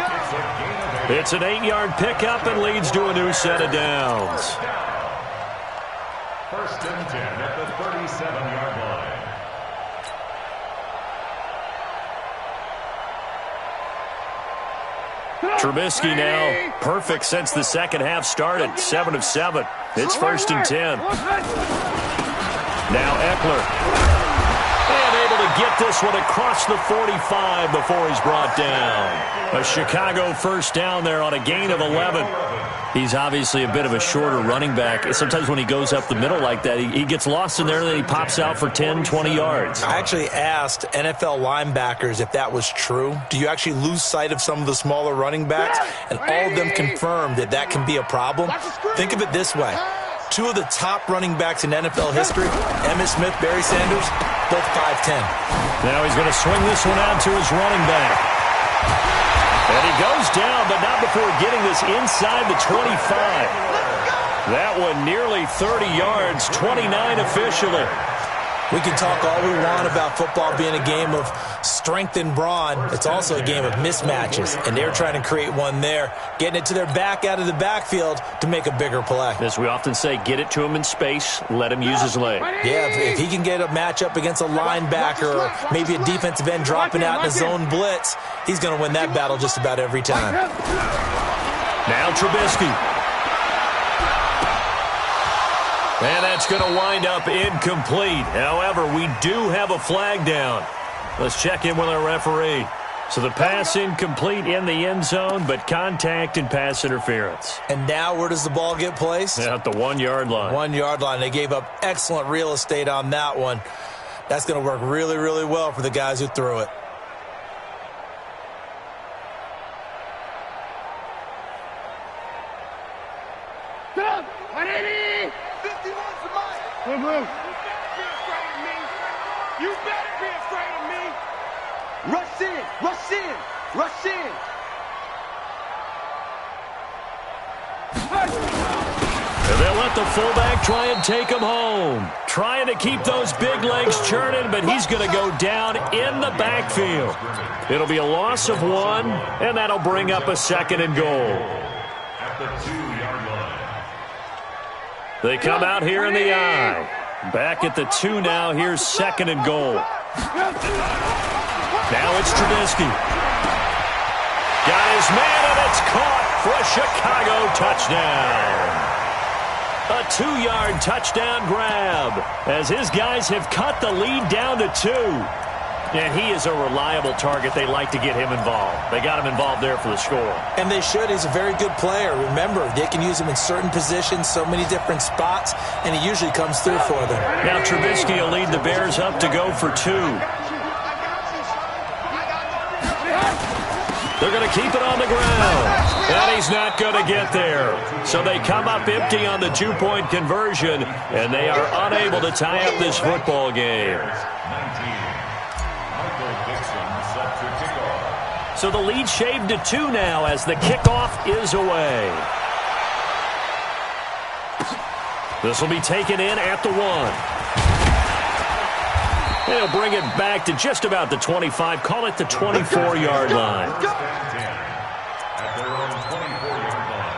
Speaker 3: It's an 8-yard pickup and leads to a new set of downs.
Speaker 5: 1st and 10 at the 37-yard line.
Speaker 3: Trubisky now perfect since the second half started. 7 of 7. It's 1st and 10. Now Eckler. And able to get this one across the 45 before he's brought down. A Chicago first down there on a gain of 11. He's obviously a bit of a shorter running back. Sometimes when he goes up the middle like that, he gets lost in there and then he pops out for 10, 20 yards.
Speaker 6: I actually asked NFL linebackers if that was true. Do you actually lose sight of some of the smaller running backs? And all of them confirmed that that can be a problem. Think of it this way. 2 of the top running backs in NFL history, Emmitt Smith, Barry Sanders, both 5'10".
Speaker 3: Now he's going to swing this one out to his running back. And he goes down, but not before getting this inside the 25. That one nearly 30 yards, 29 officially.
Speaker 6: We can talk all we want about football being a game of strength and brawn. It's also a game of mismatches, and they're trying to create one there, getting it to their back out of the backfield to make a bigger play.
Speaker 3: As we often say, get it to him in space, let him use his leg.
Speaker 6: Yeah, if he can get a matchup against a linebacker or maybe a defensive end dropping out in a zone blitz, he's going to win that battle just about every time.
Speaker 3: Now Trubisky. And that's going to wind up incomplete. However, we do have a flag down. Let's check in with our referee. So the pass incomplete in the end zone, but contact and pass interference.
Speaker 6: And now where does the ball get placed?
Speaker 3: At the 1-yard line.
Speaker 6: 1-yard line. They gave up excellent real estate on that one. That's going to work really, really well for the guys who threw it.
Speaker 4: You better be afraid of me. Rush in, rush in, rush in.
Speaker 3: And they'll let the fullback try and take him home. Trying to keep those big legs churning, but he's going to go down in the backfield. It'll be a loss of 1, and that'll bring up a 2nd and goal.
Speaker 5: At the 2-yard line.
Speaker 3: They come out here in the I. Back at the 2 now. Here's 2nd and goal. Now it's Trubisky. Got his man, and it's caught for a Chicago touchdown. A 2-yard touchdown grab as his guys have cut the lead down to 2. And he is a reliable target. They like to get him involved. They got him involved there for the score.
Speaker 6: And they should. He's a very good player. Remember, they can use him in certain positions, so many different spots, and he usually comes through for them.
Speaker 3: Now Trubisky will lead the Bears up to go for 2. They're going to keep it on the ground. And he's not going to get there. So they come up empty on the 2-point conversion, and they are unable to tie up this football game. So the lead shaved to 2 now as the kickoff is away. This will be taken in at the 1. They'll bring it back to just about the 25. Call it the 24-yard line.
Speaker 5: At their own 24-yard line.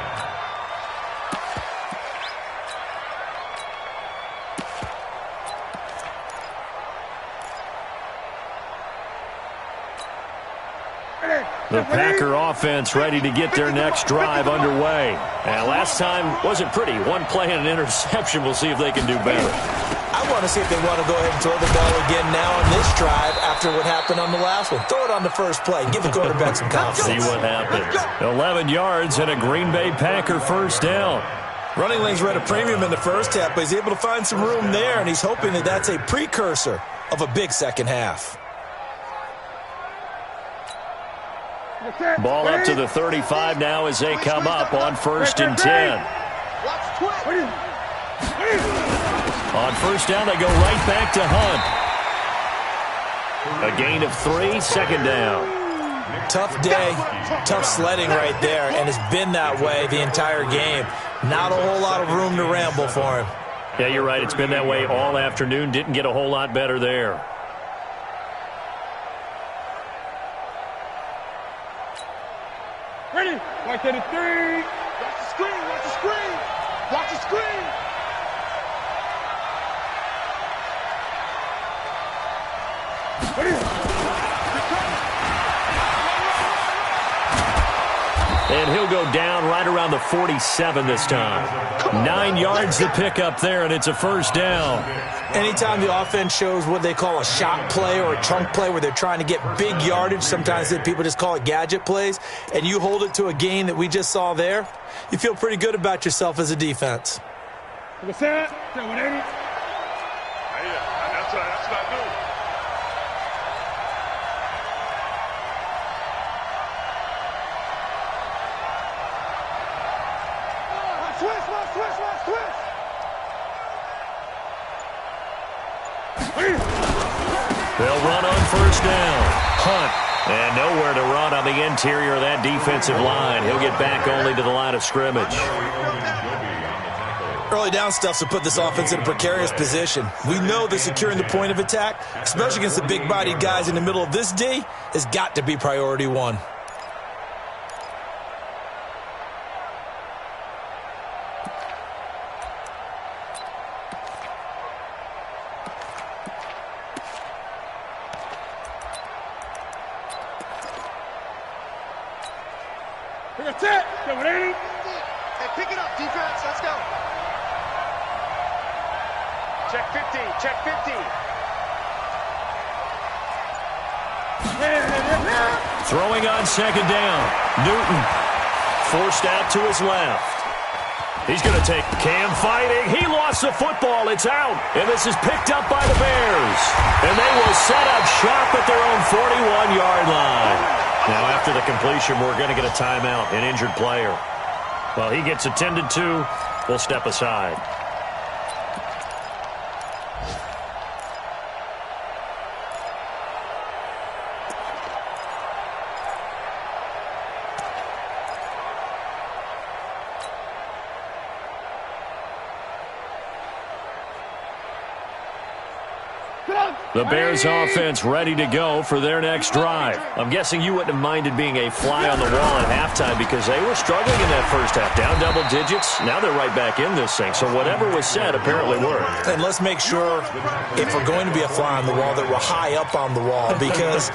Speaker 3: The Packer offense ready to get their next drive underway. And last time wasn't pretty. 1 play and an interception. We'll see if they can do better.
Speaker 6: I want to see if they want to go ahead and throw the ball again now on this drive after what happened on the last one. Throw it on the first play. Give the quarterback some confidence.
Speaker 3: See what happens. 11 yards and a Green Bay Packer first down.
Speaker 6: Running lanes were at a premium in the first half, but he's able to find some room there, and he's hoping that that's a precursor of a big second half.
Speaker 3: Ball up to the 35 now as they come up on 1st and 10. On first down, they go right back to Hunt. A gain of 3, 2nd down.
Speaker 6: Tough day, tough sledding right there, and it's been that way the entire game. Not a whole lot of room to ramble for him.
Speaker 3: Yeah, you're right. It's been that way all afternoon. Didn't get a whole lot better there.
Speaker 4: Ready? Watch the 3. Watch the screen. Watch the screen. Watch the screen.
Speaker 3: And he'll go down right around the 47 this time. 9 yards to pick up there, and it's a first down.
Speaker 6: Anytime the offense shows what they call a shot play or a chunk play where they're trying to get big yardage, sometimes people just call it gadget plays, and you hold it to a gain that we just saw there, you feel pretty good about yourself as a defense.
Speaker 4: What's that? 180. That's what I do.
Speaker 3: They'll run on first down. Hunt. And nowhere to run on the interior of that defensive line. He'll get back only to the line of scrimmage.
Speaker 6: Early down stuff to put this offense in a precarious position. We know that securing the point of attack, especially against the big-bodied guys in the middle of this D, has got to be priority 1.
Speaker 4: That's it. 180. Hey, pick it up, defense. Let's go. Check 50. Check 50.
Speaker 3: Throwing on second down. Newton forced out to his left. He's going to take Cam fighting. He lost the football. It's out. And this is picked up by the Bears. And they will set up shop at their own 41-yard line. Now, after the completion, we're going to get a timeout, an injured player. Well, he gets attended to. We'll step aside. The Bears offense ready to go for their next drive. I'm guessing you wouldn't have minded being a fly on the wall at halftime because they were struggling in that first half. Down double digits. Now they're right back in this thing. So whatever was said apparently worked.
Speaker 6: And let's make sure, if we're going to be a fly on the wall, that we're high up on the wall, because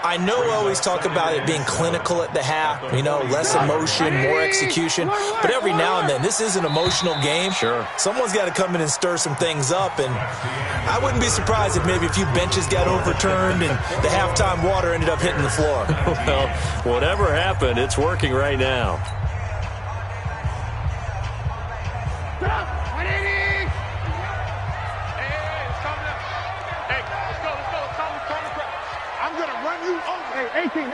Speaker 6: I know we always talk about it being clinical at the half, you know, less emotion, more execution. But every now and then, this is an emotional game.
Speaker 3: Sure. Someone's
Speaker 6: got to come in and stir some things up. And I wouldn't be surprised if maybe a few benches got overturned and the halftime water ended up hitting the floor.
Speaker 3: Well, whatever happened, it's working right now.
Speaker 4: Hey, 18.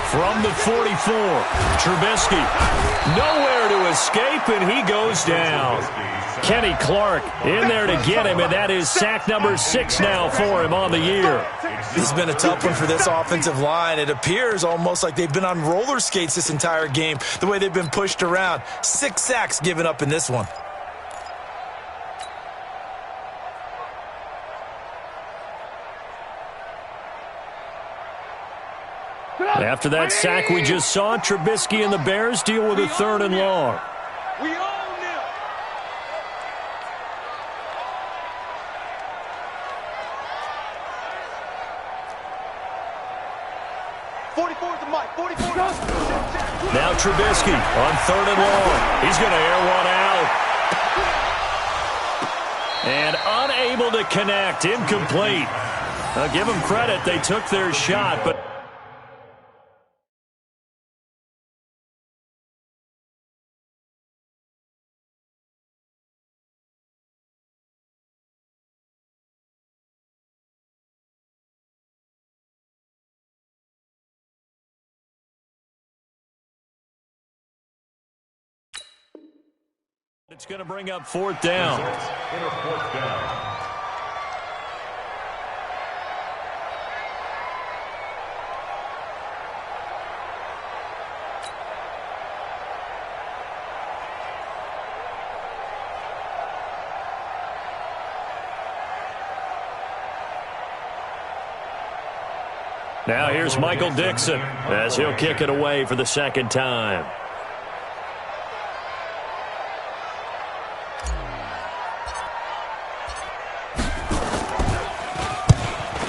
Speaker 3: From the 44, Trubisky, nowhere to escape, and he goes down. Kenny Clark in there to get him, and that is sack number 6 now for him on the year.
Speaker 6: This has been a tough one for this offensive line. It appears almost like they've been on roller skates this entire game, the way they've been pushed around. 6 sacks given up in this one.
Speaker 3: After that sack we just saw, Trubisky and the Bears deal with a 3rd and long.
Speaker 7: We own them. 44 is the mic. 44.
Speaker 3: Now Trubisky on 3rd and long. He's going to air one out. And unable to connect. Incomplete. I'll give them credit. They took their shot, but it's going to bring up 4th down. Now here's Michael Dixon as he'll kick it away for the 2nd time.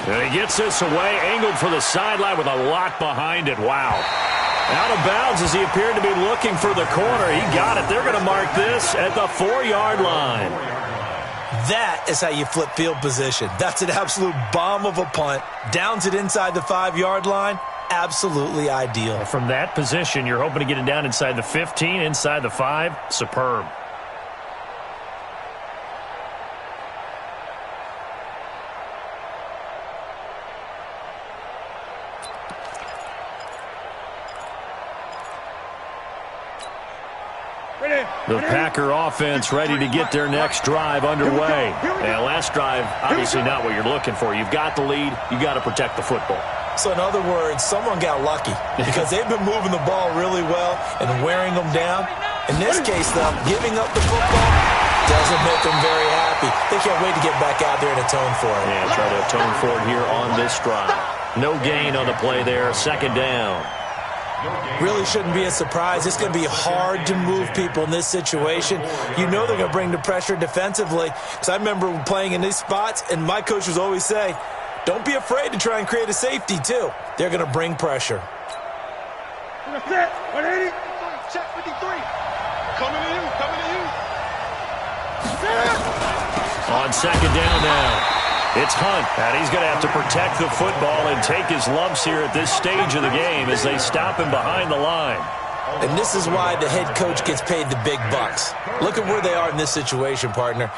Speaker 3: And he gets this away, angled for the sideline with a lot behind it. Wow. Out of bounds as he appeared to be looking for the corner. He got it. They're going to mark this at the 4-yard line.
Speaker 6: That is how you flip field position. That's an absolute bomb of a punt. Downs it inside the 5-yard line. Absolutely ideal.
Speaker 3: From that position, you're hoping to get it down inside the 15, inside the 5. Superb. The Packer offense ready to get their next drive underway. And last drive, obviously not what you're looking for. You've got the lead. You got to protect the football.
Speaker 6: So in other words, someone got lucky because they've been moving the ball really well and wearing them down. In this case, though, giving up the football doesn't make them very happy. They can't wait to get back out there and atone for it.
Speaker 3: Yeah, try to atone for it here on this drive. No gain on the play there. 2nd down.
Speaker 6: Really shouldn't be a surprise. It's going to be hard to move people in this situation. You know they're going to bring the pressure defensively. Because I remember playing in these spots, and my coach was always say, don't be afraid to try and create a safety, too. They're going to bring pressure.
Speaker 7: That's it. 180. Check 53. Coming to you.
Speaker 3: On 2nd down now. It's Hunt, and he's going to have to protect the football and take his lumps here at this stage of the game as they stop him behind the line.
Speaker 6: And this is why the head coach gets paid the big bucks. Look at where they are in this situation, partner.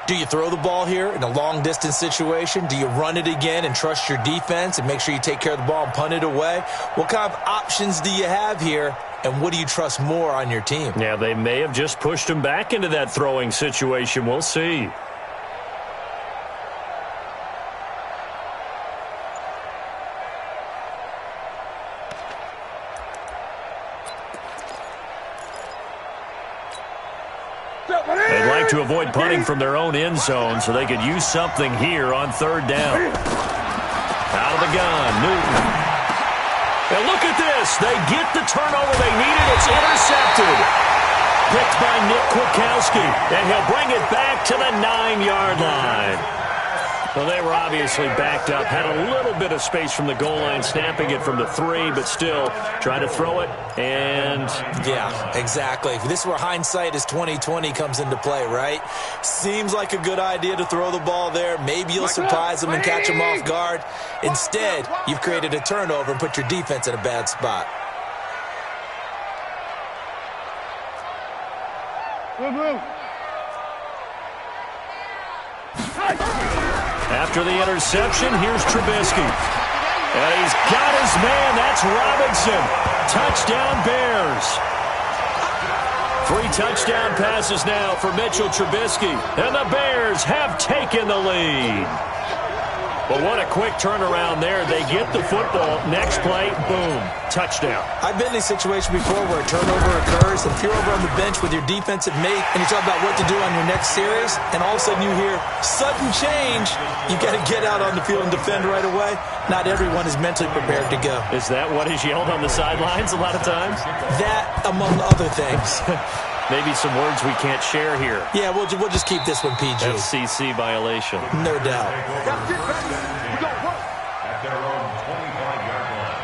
Speaker 6: Do you throw the ball here in a long-distance situation? Do you run it again and trust your defense and make sure you take care of the ball and punt it away? What kind of options do you have here, and what do you trust more on your team?
Speaker 3: Yeah, they may have just pushed him back into that throwing situation. We'll see. They'd like to avoid punting from their own end zone so they could use something here on third down. Out of the gun, Newton. And look at this. They get the turnover they needed. It's intercepted. Picked by Nick Kwiatkowski. And he'll bring it back to the 9-yard line. Well, they were obviously backed up. Had a little bit of space from the goal line, snapping it from the 3, but still trying to throw it. And
Speaker 6: yeah, exactly. This is where hindsight is 20/20 comes into play, right? Seems like a good idea to throw the ball there. Maybe you'll surprise them and catch them off guard. Instead, you've created a turnover and put your defense in a bad spot.
Speaker 3: After the interception, here's Trubisky. And he's got his man. That's Robinson. Touchdown, Bears. 3 touchdown passes now for Mitchell Trubisky. And the Bears have taken the lead. But what a quick turnaround there. They get the football. Next play, boom, touchdown.
Speaker 6: I've been in a situation before where a turnover occurs, and if you're over on the bench with your defensive mate and you're talking about what to do on your next series, and all of a sudden you hear sudden change, you got to get out on the field and defend right away. Not everyone is mentally prepared to go.
Speaker 3: Is that what is yelled on the sidelines a lot of times?
Speaker 6: That, among other things.
Speaker 3: Maybe some words we can't share here.
Speaker 6: Yeah, we'll just keep this one PG.
Speaker 3: FCC violation.
Speaker 6: No doubt.
Speaker 5: At their own 25-yard line.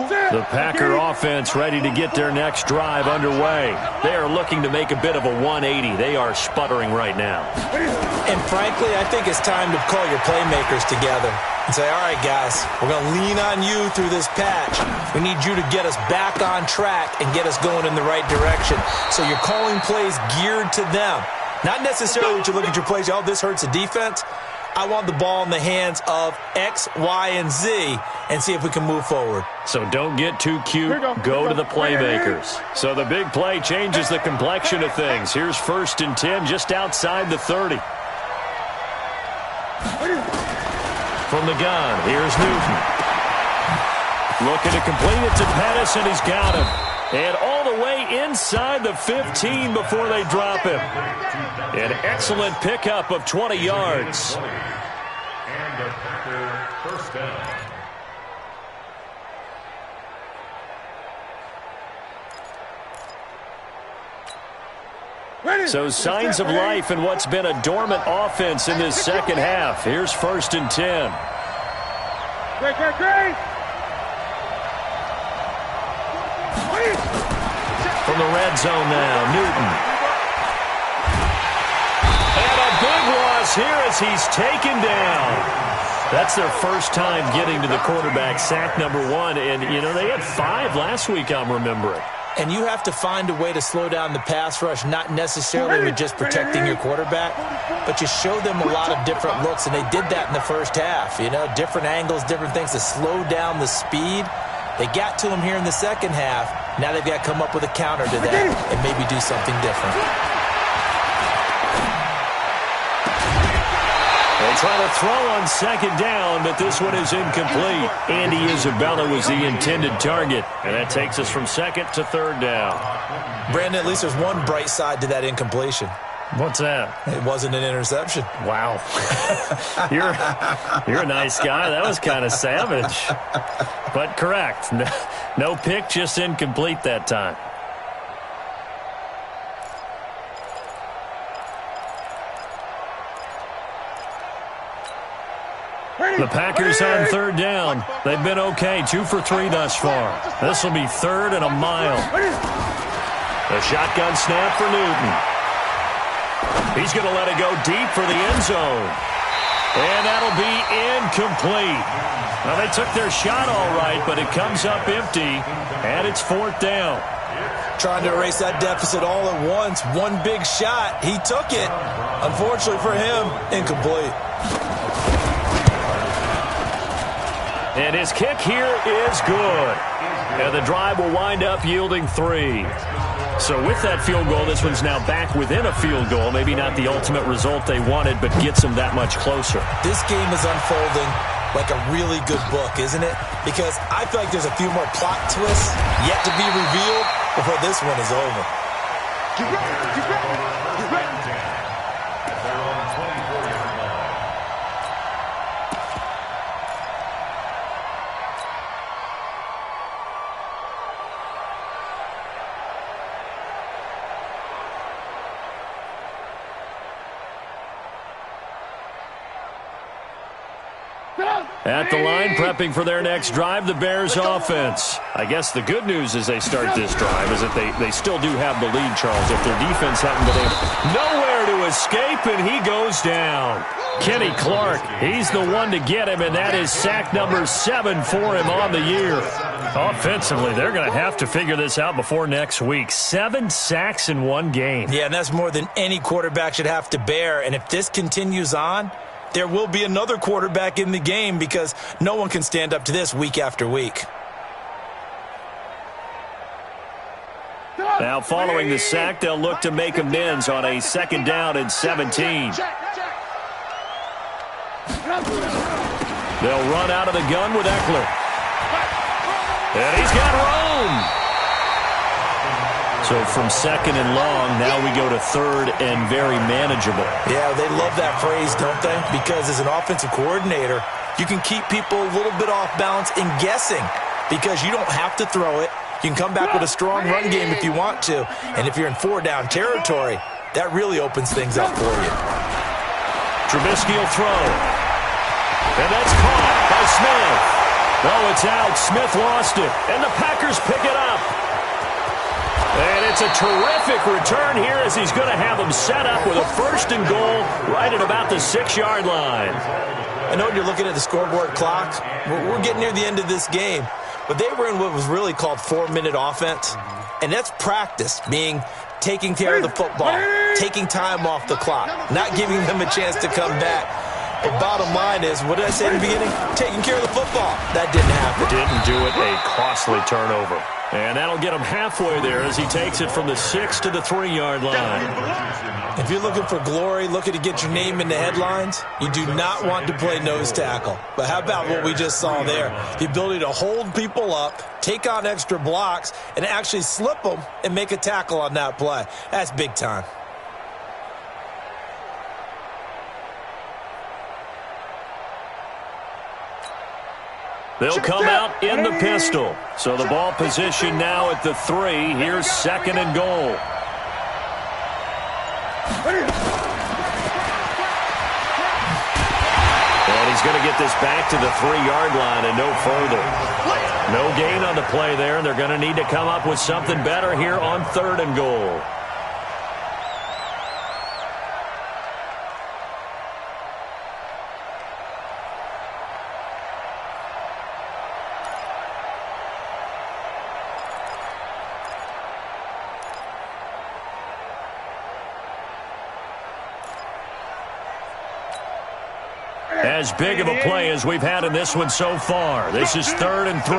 Speaker 3: The Packer offense ready to get their next drive underway. They are looking to make a bit of a 180. They are sputtering right now.
Speaker 6: And frankly, I think it's time to call your playmakers together and say, all right, guys, we're going to lean on you through this patch. We need you to get us back on track and get us going in the right direction. So you're calling plays geared to them. Not necessarily that you look at your plays, oh, this hurts the defense. I want the ball in the hands of X, Y, and Z and see if we can move forward.
Speaker 3: So don't get too cute. Go to the playmakers. So the big play changes the complexion of things. Here's 1st and 10 just outside the 30. From the gun, here's Newton. Looking to complete it to Pettis, and he's got him. And all the way inside the 15 before they drop him. An excellent pickup of 20 yards.
Speaker 5: And a Packer first down.
Speaker 3: So signs of life in what's been a dormant offense in this second half. Here's 1st and 10.
Speaker 4: Great.
Speaker 3: From the red zone now, Newton. And a big loss here as he's taken down. That's their first time getting to the quarterback, sack number 1. And, you know, they had 5 last week, I'm remembering.
Speaker 6: And you have to find a way to slow down the pass rush, not necessarily with just protecting your quarterback, but you show them a lot of different looks, and they did that in the first half. You know, different angles, different things to slow down the speed. They got to him here in the second half. Now they've got to come up with a counter to that and maybe do something different.
Speaker 3: They try to throw on 2nd down, but this one is incomplete. Andy Isabella was the intended target, and that takes us from 2nd to 3rd down.
Speaker 6: Brandon, at least there's one bright side to that incompletion.
Speaker 3: What's that?
Speaker 6: It wasn't an interception.
Speaker 3: Wow. You're a nice guy. That was kind of savage. But correct. No pick, just incomplete that time. The Packers on 3rd down. They've been okay, 2 for 3 thus far. This will be 3rd and a mile. A shotgun snap for Newton. He's going to let it go deep for the end zone. And that'll be incomplete. Now, they took their shot all right, but it comes up empty, and it's 4th down.
Speaker 6: Trying to erase that deficit all at once. One big shot. He took it. Unfortunately for him, incomplete.
Speaker 3: And his kick here is good. And the drive will wind up yielding 3. So with that field goal, this one's now back within a field goal. Maybe not the ultimate result they wanted, but gets them that much closer.
Speaker 6: This game is unfolding like a really good book, isn't it? Because I feel like there's a few more plot twists yet to be revealed before this one is over.
Speaker 7: Get ready, get ready, get ready.
Speaker 5: At their own 24-yard line.
Speaker 3: At the line, prepping for their next drive, the Bears offense. I guess the good news as they start this drive is that they still do have the lead, Charles. If their defense hadn't been able, nowhere to escape, and he goes down. Kenny Clark, he's the one to get him, and that is sack number 7 for him on the year. Offensively, they're going to have to figure this out before next week. 7 sacks in one game.
Speaker 6: Yeah, and that's more than any quarterback should have to bear. And if this continues on, there will be another quarterback in the game because no one can stand up to this week after week.
Speaker 3: Now, following the sack, they'll look to make amends on a 2nd down and 17. They'll run out of the gun with Eckler. And he's got room. So from 2nd and long, now we go to 3rd and very manageable.
Speaker 6: Yeah, they love that phrase, don't they? Because as an offensive coordinator, you can keep people a little bit off balance and guessing because you don't have to throw it. You can come back with a strong run game if you want to. And if you're in 4-down territory, that really opens things up for you.
Speaker 3: Trubisky will throw. And that's caught by Smith. Oh, it's out. Smith lost it. And the Packers pick it up. And it's a terrific return here as he's going to have them set up with a 1st and goal right at about the 6-yard line.
Speaker 6: I know you're looking at the scoreboard clock. We're getting near the end of this game. But they were in what was really called 4-minute offense. And that's practice, meaning taking care of the football, taking time off the clock, not giving them a chance to come back. The bottom line is, what did I say in the beginning? Taking care of the football. That didn't happen.
Speaker 3: Didn't do it. A costly turnover. And that'll get him halfway there as he takes it from the 6 to the 3-yard line.
Speaker 6: If you're looking for glory, looking to get your name in the headlines, you do not want to play nose tackle. But how about what we just saw there? The ability to hold people up, take on extra blocks, and actually slip them and make a tackle on that play. That's big time.
Speaker 3: They'll come out in the pistol. So the ball position now at the 3. Here's 2nd and goal. And he's going to get this back to the 3-yard line and no further. No gain on the play there, and they're going to need to come up with something better here on 3rd and goal. As big of a play as we've had in this one so far. This is 3rd and 3.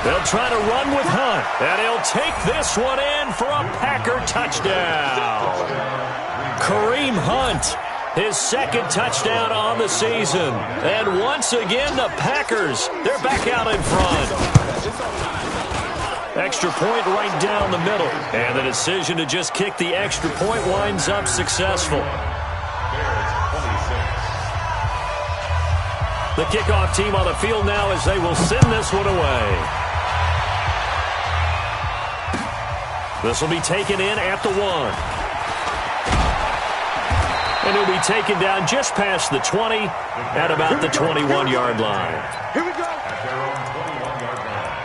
Speaker 3: They'll try to run with Hunt, and he'll take this one in for a Packer touchdown. Kareem Hunt, his 2nd touchdown on the season. And once again, the Packers, they're back out in front. Extra point right down the middle. And the decision to just kick the extra point winds up successful. The kickoff team on the field now as they will send this one away. This will be taken in at the 1. And he'll be taken down just past the 20 at about the 21-yard line.
Speaker 7: Here we go.
Speaker 5: At their own 21-yard line.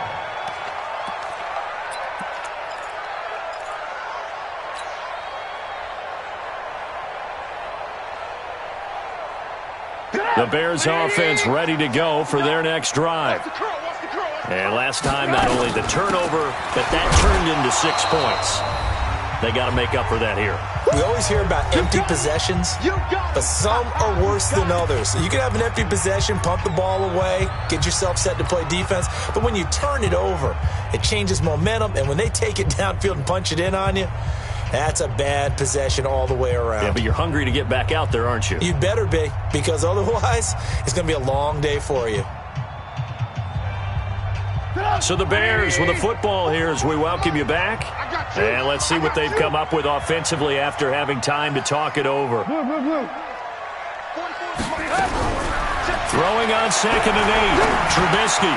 Speaker 3: The Bears offense ready to go for their next drive. And last time, not only the turnover, but that turned into 6 points. They got to make up for that here.
Speaker 6: We always hear about empty possessions, but some are worse than others. You can have an empty possession, pump the ball away, get yourself set to play defense, but when you turn it over, it changes momentum, and when they take it downfield and punch it in on you, that's a bad possession all the way around.
Speaker 3: Yeah, but you're hungry to get back out there, aren't you?
Speaker 6: You better be, because otherwise it's going to be a long day for you.
Speaker 3: So the Bears with the football here as we welcome you back. And let's see what they've come up with offensively after having time to talk it over. Throwing on 2nd and 8. Trubisky.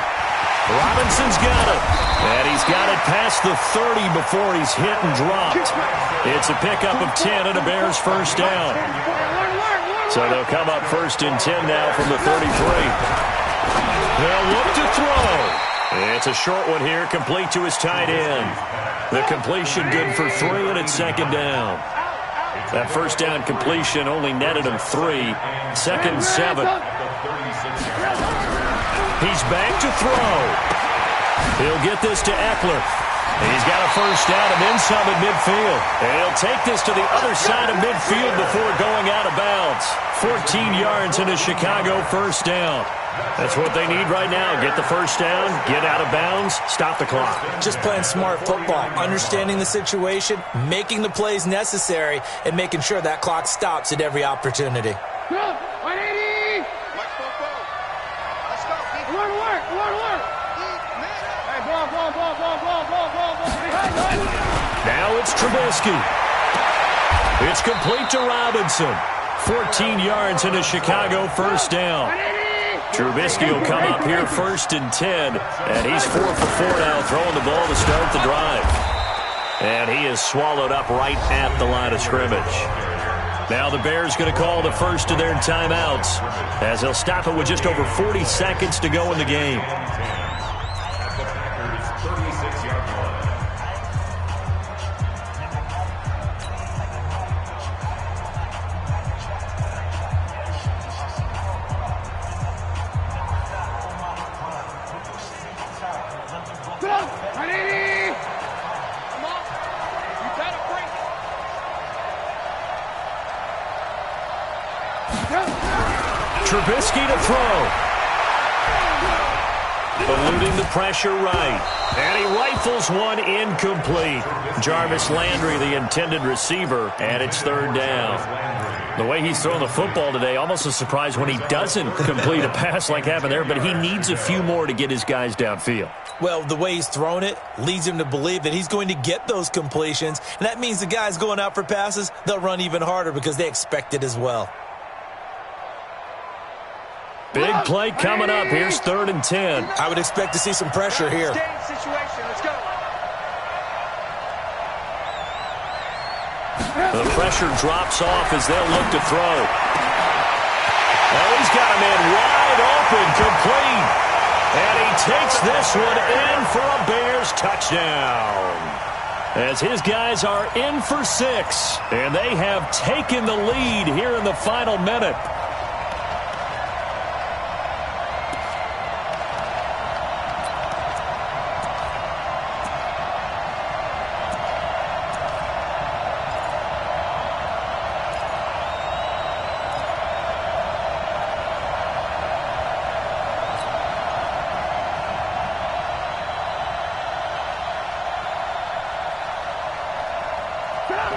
Speaker 3: Robinson's got it. And he's got it past the 30 before he's hit and dropped. It's a pickup of 10 and a Bears first down. So they'll come up 1st and 10 now from the 33. They'll look to throw. It's a short one here, complete to his tight end. The completion good for 3, and it's 2nd down. That first down completion only netted him 3. 2nd and 7. He's back to throw. He'll get this to Eckler. He's got a first down and then some at midfield. And he'll take this to the other side of midfield before going out of bounds. 14 yards and a Chicago first down. That's what they need right now. Get the first down, get out of bounds, stop the clock.
Speaker 6: Just playing smart football, understanding the situation, making the plays necessary, and making sure that clock stops at every opportunity.
Speaker 3: Now it's Trubisky. It's complete to Robinson. 14 yards and a Chicago first down. Trubisky will come up here 1st and 10, and he's 4 for 4 now, throwing the ball to start the drive. And he is swallowed up right at the line of scrimmage. Now the Bears going to call the first of their timeouts, as they'll stop it with just over 40 seconds to go in the game. Trubisky to throw. Eluding the pressure right. And he rifles one incomplete. Jarvis Landry, the intended receiver, and it's 3rd down. The way he's thrown the football today, almost a surprise when he doesn't complete a pass like happened there, but he needs a few more to get his guys downfield.
Speaker 6: Well, the way he's thrown it leads him to believe that he's going to get those completions, and that means the guys going out for passes, they'll run even harder because they expect it as well.
Speaker 3: Big play coming up. Here's 3rd and 10.
Speaker 6: I would expect to see some pressure here.
Speaker 3: The pressure drops off as they'll look to throw. Oh, he's got a man wide open, complete. And he takes this one in for a Bears touchdown. As his guys are in for 6, and they have taken the lead here in the final minute.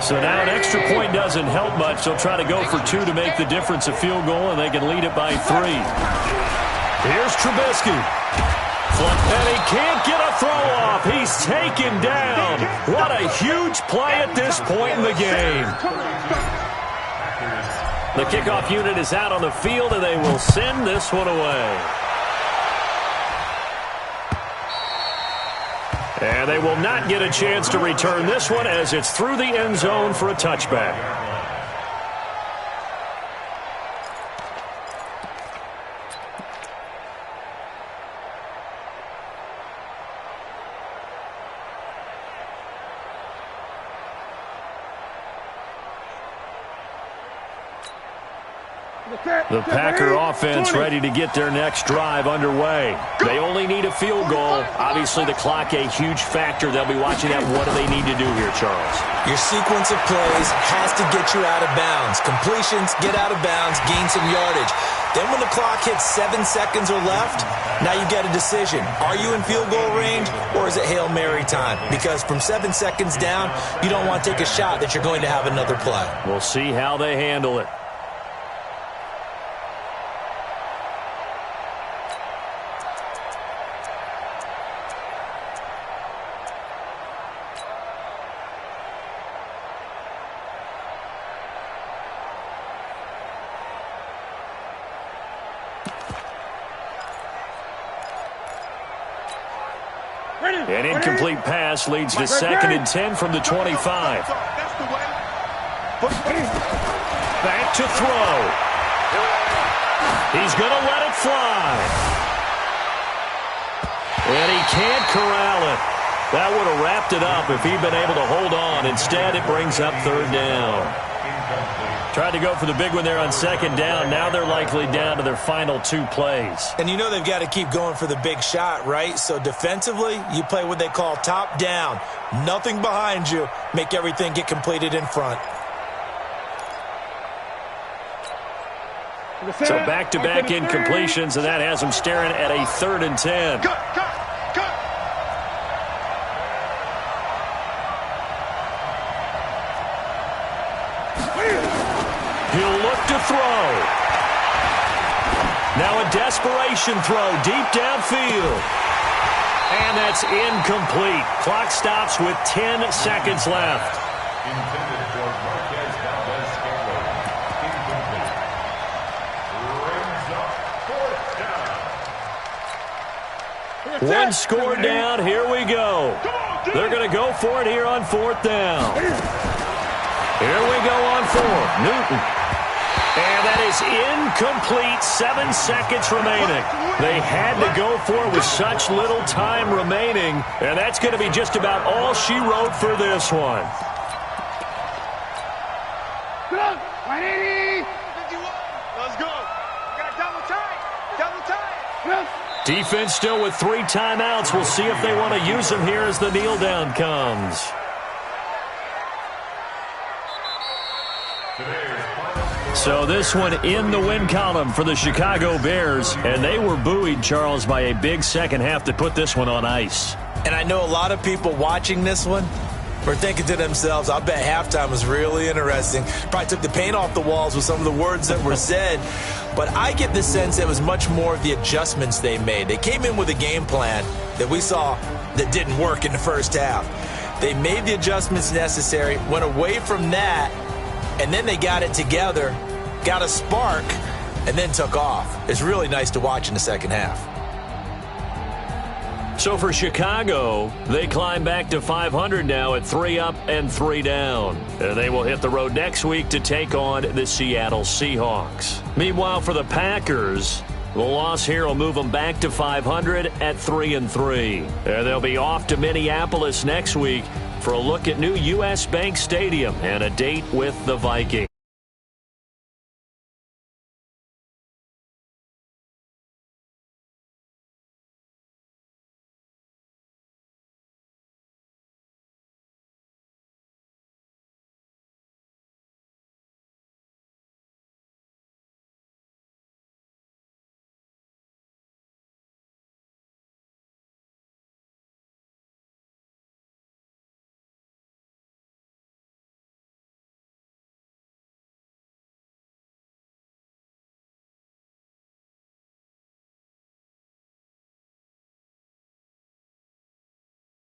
Speaker 3: So now an extra point doesn't help much. They'll try to go for 2 to make the difference a field goal, and they can lead it by 3. Here's Trubisky. And he can't get a throw off. He's taken down. What a huge play at this point in the game. The kickoff unit is out on the field, and they will send this one away. And they will not get a chance to return this one as it's through the end zone for a touchback. The Packer offense ready to get their next drive underway. They only need a field goal. Obviously, the clock a huge factor. They'll be watching that. What do they need to do here, Charles?
Speaker 6: Your sequence of plays has to get you out of bounds. Completions, get out of bounds, gain some yardage. Then when the clock hits 7 seconds or left, now you get a decision. Are you in field goal range or is it Hail Mary time? Because from 7 seconds down, you don't want to take a shot that you're going to have another play.
Speaker 3: We'll see how they handle it. An incomplete pass leads to 2nd and 10 from the 25. Back to throw. He's going to let it fly. And he can't corral it. That would have wrapped it up if he'd been able to hold on. Instead, it brings up 3rd down. Tried to go for the big one there on 2nd down. Now they're likely down to their final 2 plays.
Speaker 6: And you know they've got to keep going for the big shot, right? So defensively, you play what they call top down. Nothing behind you. Make everything get completed in front.
Speaker 3: So back-to-back incompletions, and that has them staring at a 3rd and 10. He'll look to throw. Now a desperation throw deep downfield. And that's incomplete. Clock stops with 10 seconds left.
Speaker 5: Intended for Marquez Valdez-Scantling. Incomplete. Brings up 4th down.
Speaker 3: One score down. Here we go. They're going to go for it here on 4th down. Here we go on 4th. Newton. And that is incomplete. 7 seconds remaining. They had to go for it with such little time remaining. And that's going to be just about all she wrote for this one.
Speaker 7: Let's go. Got double time. Double time.
Speaker 3: Defense still with 3 timeouts. We'll see if they want to use them here as the kneel down comes. So this one in the win column for the Chicago Bears. And they were buoyed, Charles, by a big second half to put this one on ice.
Speaker 6: And I know a lot of people watching this one were thinking to themselves, I bet halftime was really interesting. Probably took the paint off the walls with some of the words that were said. But I get the sense it was much more of the adjustments they made. They came in with a game plan that we saw that didn't work in the first half. They made the adjustments necessary, went away from that, and then they got it together, got a spark, and then took off. It's really nice to watch in the second half.
Speaker 3: So for Chicago, they climb back to 500 now at 3 up and 3 down. And they will hit the road next week to take on the Seattle Seahawks. Meanwhile, for the Packers, the loss here will move them back to 500 at 3 and 3. And they'll be off to Minneapolis next week for a look at new U.S. Bank Stadium and a date with the Vikings.